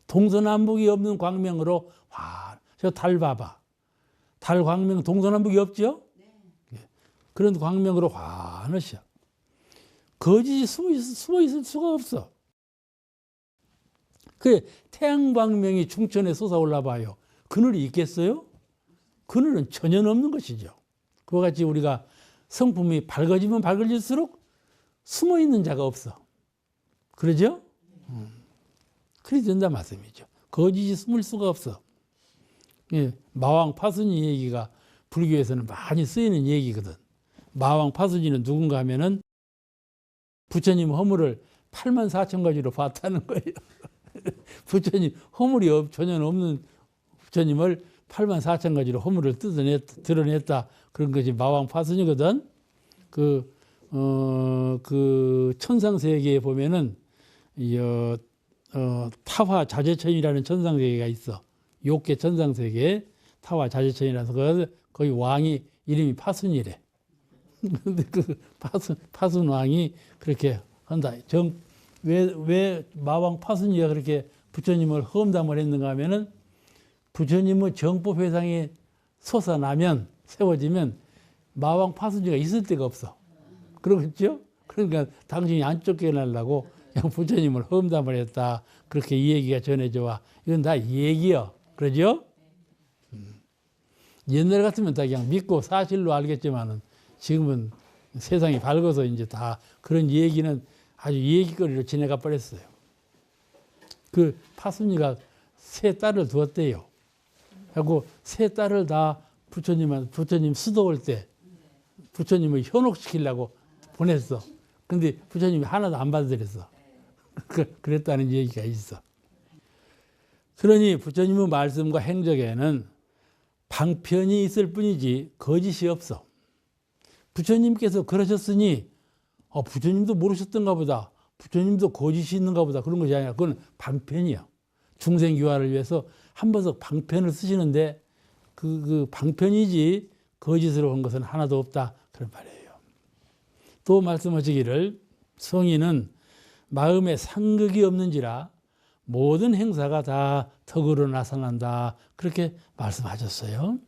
동서남북이 없는 광명으로 저 달 봐봐. 달 광명 동서남북이 없죠? 예. 그런 광명으로 환하셔. 거짓이 숨어 있을 수가 없어. 그 태양 광명이 충천에 솟아올라 봐요. 그늘이 있겠어요? 그늘은 전혀 없는 것이죠. 그와 같이 우리가 성품이 밝아지면 밝아질수록 숨어 있는 자가 없어. 그러죠? 그래 된다 말씀이죠. 거짓이 숨을 수가 없어. 예, 마왕 파순이 얘기가 불교에서는 많이 쓰이는 얘기거든. 마왕 파순이는 누군가 하면은 부처님 허물을 84,000가지로 봤다는 거예요. 부처님 허물이 전혀 없는 부처님을 84,000가지로 허물을 드러냈다. 그런 것이 마왕 파순이거든. 그 천상세계에 보면은 타화 자재천이라는 천상세계가 있어. 욕계 천상세계에 타화 자재천이라서 거기 왕이 이름이 파순이래. 근데 그 파순 왕이 그렇게 한다. 왜 마왕 파순이가 그렇게 부처님을 험담을 했는가 하면은 부처님의 정법 회상이 솟아나면 세워지면 마왕 파순이가 있을 데가 없어. 그러겠죠? 그러니까 당신이 안 쫓겨나려고 그냥 부처님을 험담을 했다. 그렇게 이 얘기가 전해져 와. 이건 다 얘기야. 그러죠? 옛날 같으면 다 그냥 믿고 사실로 알겠지만은 지금은 세상이 밝아서 이제 다 그런 얘기는 아주 얘기거리로 지내가 버렸어요. 그 파순이가 세 딸을 두었대요. 하고 세 딸을 다 부처님 수도올 때 부처님을 현혹시키려고 보냈어. 근데 부처님이 하나도 안 받아들였어. 그랬다는 얘기가 있어. 그러니 부처님의 말씀과 행적에는 방편이 있을 뿐이지 거짓이 없어. 부처님께서 그러셨으니 부처님도 모르셨던가 보다. 부처님도 거짓이 있는가 보다. 그런 것이 아니라 그건 방편이야. 중생교화를 위해서 한 번씩 방편을 쓰시는데 그 방편이지 거짓으로 한 것은 하나도 없다. 그런 말이에요. 또 말씀하시기를 성인은 마음에 상극이 없는지라 모든 행사가 다 덕으로 나타난다. 그렇게 말씀하셨어요.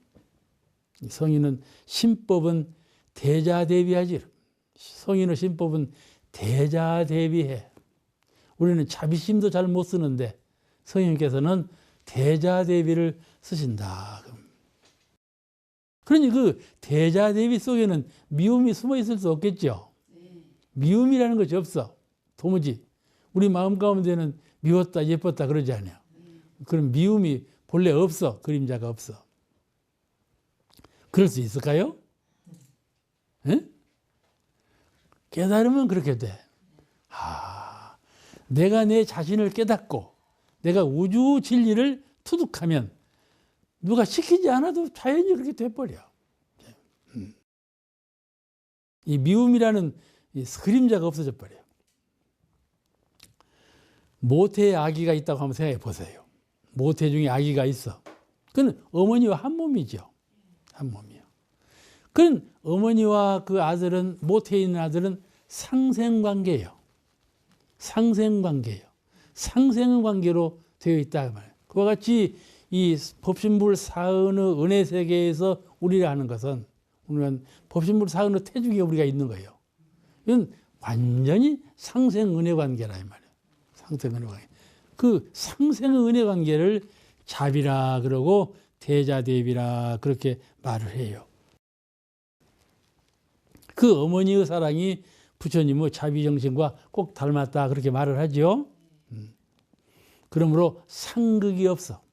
성인은 신법은 대자대비하지. 성인의 신법은 대자대비해. 우리는 자비심도 잘 못 쓰는데 성인께서는 대자대비를 쓰신다. 그러니 그 대자대비 속에는 미움이 숨어 있을 수 없겠죠. 미움이라는 것이 없어. 도무지. 우리 마음 가운데는 미웠다 예뻤다 그러지 않아요. 그런 미움이 본래 없어. 그림자가 없어. 그럴 수 있을까요? 에? 깨달으면 그렇게 돼. 내가 내 자신을 깨닫고 내가 우주 진리를 투득하면 누가 시키지 않아도 자연히 그렇게 돼버려. 이 미움이라는 이 그림자가 없어져 버려요. 모태의 아기가 있다고 한번 생각해 보세요. 모태 중에 아기가 있어. 그건 어머니와 한 몸이죠. 한 몸이요. 그건 어머니와 그 아들은, 모태에 있는 아들은 상생관계예요. 상생관계예요. 상생의 관계로 되어 있다. 그와 같이 이 법신불 사은의 은혜 세계에서 우리가 하는 것은 우리는 법신불 사은의 태중에 우리가 있는 거예요. 이건 완전히 상생 은혜 관계라 이 말이에요. 상생 은혜 관계. 그 상생의 은혜 관계를 자비라 그러고 대자대비라 그렇게 말을 해요. 그 어머니의 사랑이 부처님의 자비 정신과 꼭 닮았다 그렇게 말을 하죠. 그러므로 상극이 없어.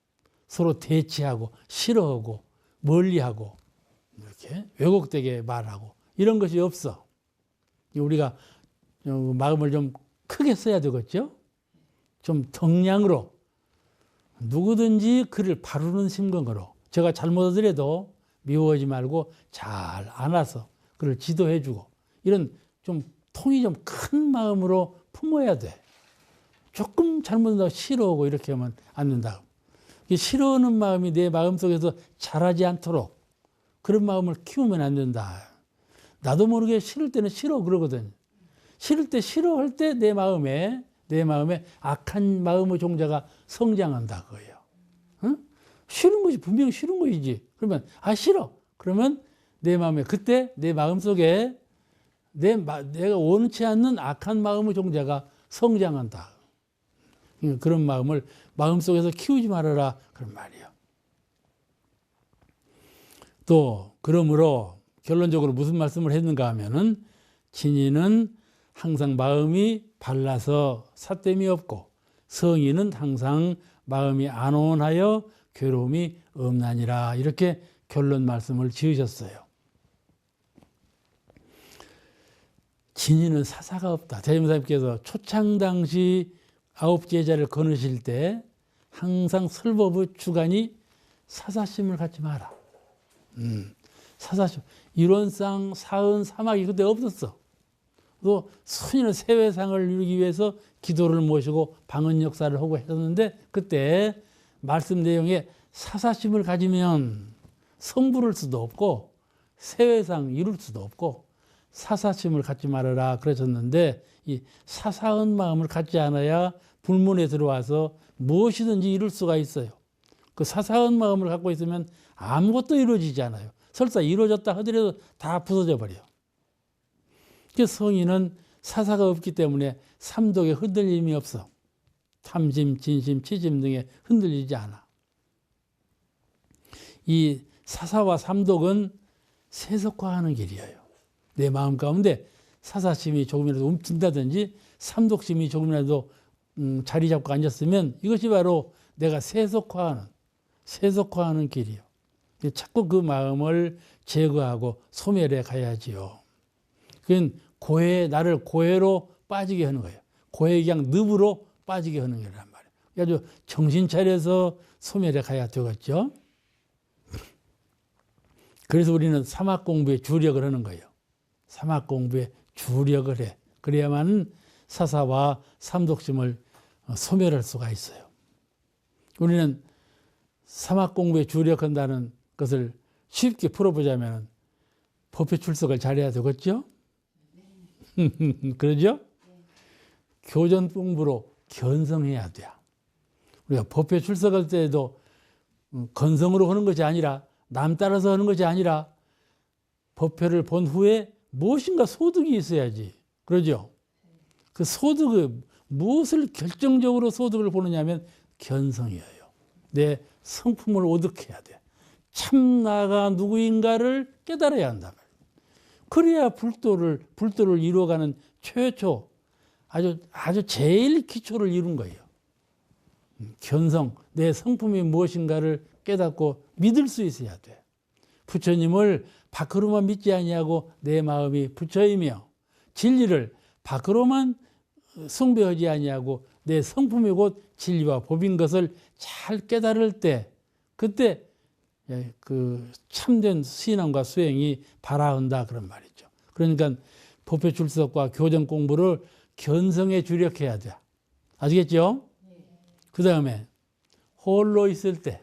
서로 대치하고 싫어하고 멀리하고 이렇게 왜곡되게 말하고 이런 것이 없어. 우리가 마음을 좀 크게 써야 되겠죠. 좀 덕량으로 누구든지 그를 바르는 심경으로 제가 잘못하더라도 미워하지 말고 잘 안아서 그를 지도해주고 이런 좀 통이 좀 큰 마음으로 품어야 돼. 조금 잘못한다고 싫어하고 이렇게 하면 안 된다. 싫어하는 마음이 내 마음속에서 자라지 않도록 그런 마음을 키우면 안 된다. 나도 모르게 싫을 때는 싫어 그러거든. 싫을 때 싫어할 때 내 마음에 내 마음에 악한 마음의 종자가 성장한다 그거예요. 응? 싫은 것이 분명히 싫은 것이지. 그러면 싫어. 그러면 내 마음에 그때 내 마음 속에 내가 원치 않는 악한 마음의 종자가 성장한다. 그런 마음을 마음속에서 키우지 말아라 그런 말이에요. 또 그러므로 결론적으로 무슨 말씀을 했는가 하면은 진이는 항상 마음이 발라서 삿됨이 없고 성인은 항상 마음이 안온하여 괴로움이 없나니라 이렇게 결론 말씀을 지으셨어요. 진이는 사사가 없다. 대림사님께서 초창 당시 9제자를 거느실 때 항상 설법의 주관이 사사심을 갖지 마라. 사사심. 이론상 사은 사막이 그때 없었어. 또 순위는 세회상을 이루기 위해서 기도를 모시고 방언 역사를 하고 했었는데 그때 말씀 내용에 사사심을 가지면 성부를 수도 없고 세회상 이룰 수도 없고 사사심을 갖지 말아라 그러셨는데 이 사사한 마음을 갖지 않아야 불문에 들어와서 무엇이든지 이룰 수가 있어요. 그 사사한 마음을 갖고 있으면 아무것도 이루어지지 않아요. 설사 이루어졌다 하더라도 다 부서져 버려요. 그래서 성인은 사사가 없기 때문에 삼독에 흔들림이 없어. 탐심, 진심, 치심 등에 흔들리지 않아. 이 사사와 삼독은 세속화하는 길이에요. 내 마음 가운데 사사심이 조금이라도 움튼다든지 삼독심이 조금이라도 자리 잡고 앉았으면 이것이 바로 내가 세속화하는 길이에요. 자꾸 그 마음을 제거하고 소멸해 가야지요. 그건 나를 고해로 빠지게 하는 거예요. 고해 그냥 늪으로 빠지게 하는 거란 말이에요. 아주 정신 차려서 소멸해 가야 되겠죠. 그래서 우리는 사막 공부에 주력을 하는 거예요. 사막 공부에 주력을 해. 그래야만 사사와 삼독심을 소멸할 수가 있어요. 우리는 사막 공부에 주력한다는 것을 쉽게 풀어보자면 법회 출석을 잘해야 되겠죠? 그러죠? 교전 공부로 견성해야 돼요. 우리가 법회 출석할 때도 건성으로 하는 것이 아니라 남 따라서 하는 것이 아니라 법회를 본 후에 무엇인가 소득이 있어야지. 그러죠? 그 소득을 무엇을 결정적으로 소득을 보느냐 하면 견성이에요. 내 성품을 오득해야 돼. 참 나가 누구인가를 깨달아야 한다. 그래야 불도를 이루어가는 최초 아주 제일 기초를 이룬 거예요. 견성, 내 성품이 무엇인가를 깨닫고 믿을 수 있어야 돼. 부처님을 밖으로만 믿지 아니하고 내 마음이 부처이며 진리를 밖으로만 숭배하지 아니하고 내 성품이 곧 진리와 법인 것을 잘 깨달을 때 그때 그 참된 신앙과 수행이 발화한다 그런 말이죠. 그러니까 법회 출석과 교정 공부를 견성에 주력해야 돼. 아시겠죠? 그 다음에 홀로 있을 때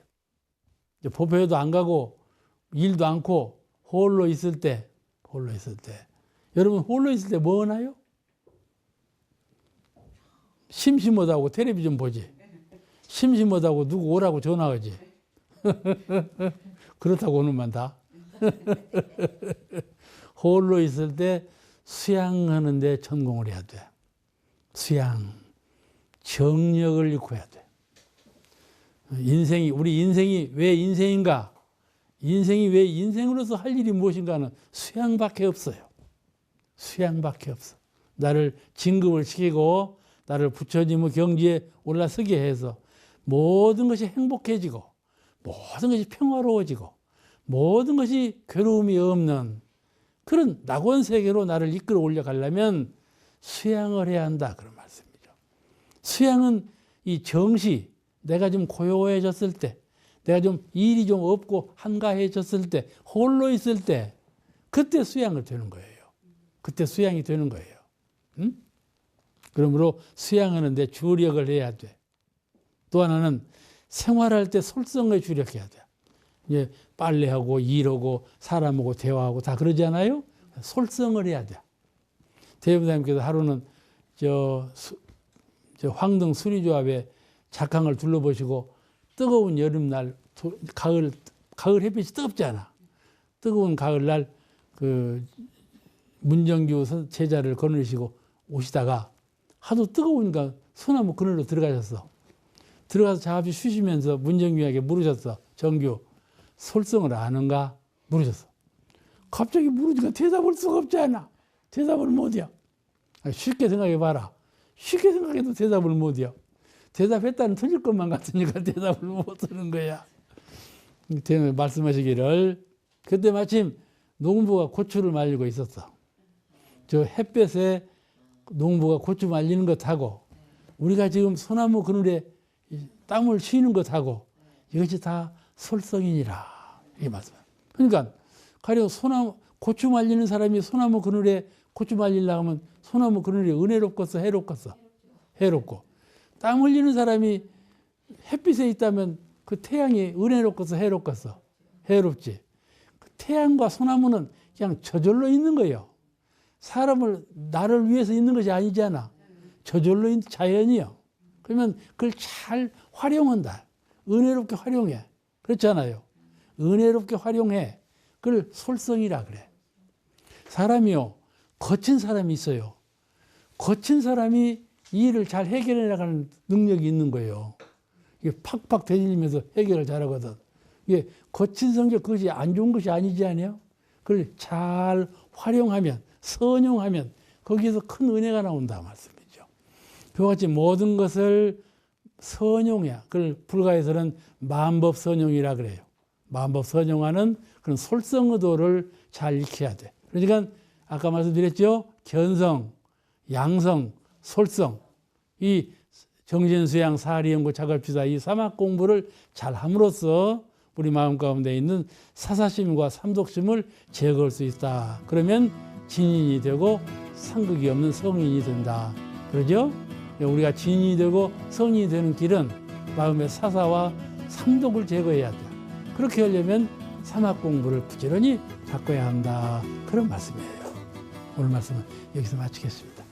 법회도 안 가고 일도 않고 홀로 있을 때 여러분 홀로 있을 때 뭐 하나요? 심심하다고 텔레비전 보지. 심심하다고 누구 오라고 전화하지. 그렇다고 오는만 다. 홀로 있을 때 수양하는데 전공을 해야 돼. 수양, 정력을 잃고 해야 돼. 우리 인생이 왜 인생인가? 인생이 왜 인생으로서 할 일이 무엇인가는 수양밖에 없어요. 수양밖에 없어. 나를 진급을 시키고 나를 부처님의 경지에 올라서게 해서 모든 것이 행복해지고 모든 것이 평화로워지고 모든 것이 괴로움이 없는 그런 낙원 세계로 나를 이끌어 올려가려면 수양을 해야 한다 그런 말씀이죠. 수양은 이 정시, 내가 좀 고요해졌을 때, 내가 좀 일이 좀 없고 한가해졌을 때, 홀로 있을 때 그때 수양을 되는 거예요. 그때 수양이 되는 거예요. 응? 그러므로 수양하는데 주력을 해야 돼. 또 하나는 생활할 때 솔성에 주력해야 돼. 이제 빨래하고 일하고 사람하고 대화하고 다 그러지 않아요? 솔성을 해야 돼. 대부사님께서 하루는 저 황등 수리조합의 작황을 둘러보시고 뜨거운 여름날 가을 햇빛이 뜨겁지 않아. 뜨거운 가을날 그 문정규 제자를 거느리시고 오시다가 하도 뜨거우니까 소나무 그늘로 들어가셨어. 들어가서 잠시 쉬시면서 문정규에게 물으셨어. 정규, 솔성을 아는가? 물으셨어. 갑자기 물으니까 대답할 수가 없지 않아. 대답을 못해요. 쉽게 생각해봐라. 쉽게 생각해도 대답을 못해요. 대답했다는 틀릴 것만 같으니까 대답을 못하는 거야. 말씀하시기를 그때 마침 농부가 고추를 말리고 있었어. 저 햇볕에 농부가 고추 말리는 것하고 우리가 지금 소나무 그늘에 땀을 쉬는 것하고 이것이 다 솔성이니라. 이 말씀. 그러니까 가령 고추 말리는 사람이 소나무 그늘에 고추 말리려고 하면 소나무 그늘이 은혜롭겠어, 해롭겠어? 해롭고. 땀 흘리는 사람이 햇빛에 있다면 그 태양이 은혜롭겠어, 해롭겠어? 해롭지. 그 태양과 소나무는 그냥 저절로 있는 거예요. 사람을 나를 위해서 있는 것이 아니잖아. 저절로 있는 자연이요. 그러면 그걸 잘 활용한다. 은혜롭게 활용해. 그렇잖아요. 은혜롭게 활용해. 그걸 솔성이라 그래. 사람이요. 거친 사람이 있어요. 거친 사람이 이 일을 잘 해결해 나가는 능력이 있는 거예요. 이게 팍팍 되질리면서 해결을 잘하거든. 이게 거친 성격 그것이 안 좋은 것이 아니지 않아요? 그걸 잘 활용하면, 선용하면 거기에서 큰 은혜가 나온다 말씀이죠. 그와 같이 모든 것을 선용해야. 그걸 불가에서는 만법선용이라 그래요. 만법선용하는 그런 솔성의도를 잘 익혀야 돼. 그러니까 아까 말씀드렸죠. 견성, 양성, 솔성. 이 정신수양, 사리연구, 자갈피사 이 삼학 공부를 잘 함으로써 우리 마음 가운데 있는 사사심과 삼독심을 제거할 수 있다. 그러면 진인이 되고 상극이 없는 성인이 된다. 그러죠? 우리가 진인이 되고 성인이 되는 길은 마음의 사사와 삼독을 제거해야 돼. 그렇게 하려면 삼학 공부를 부지런히 바꿔야 한다. 그런 말씀이에요. 오늘 말씀은 여기서 마치겠습니다.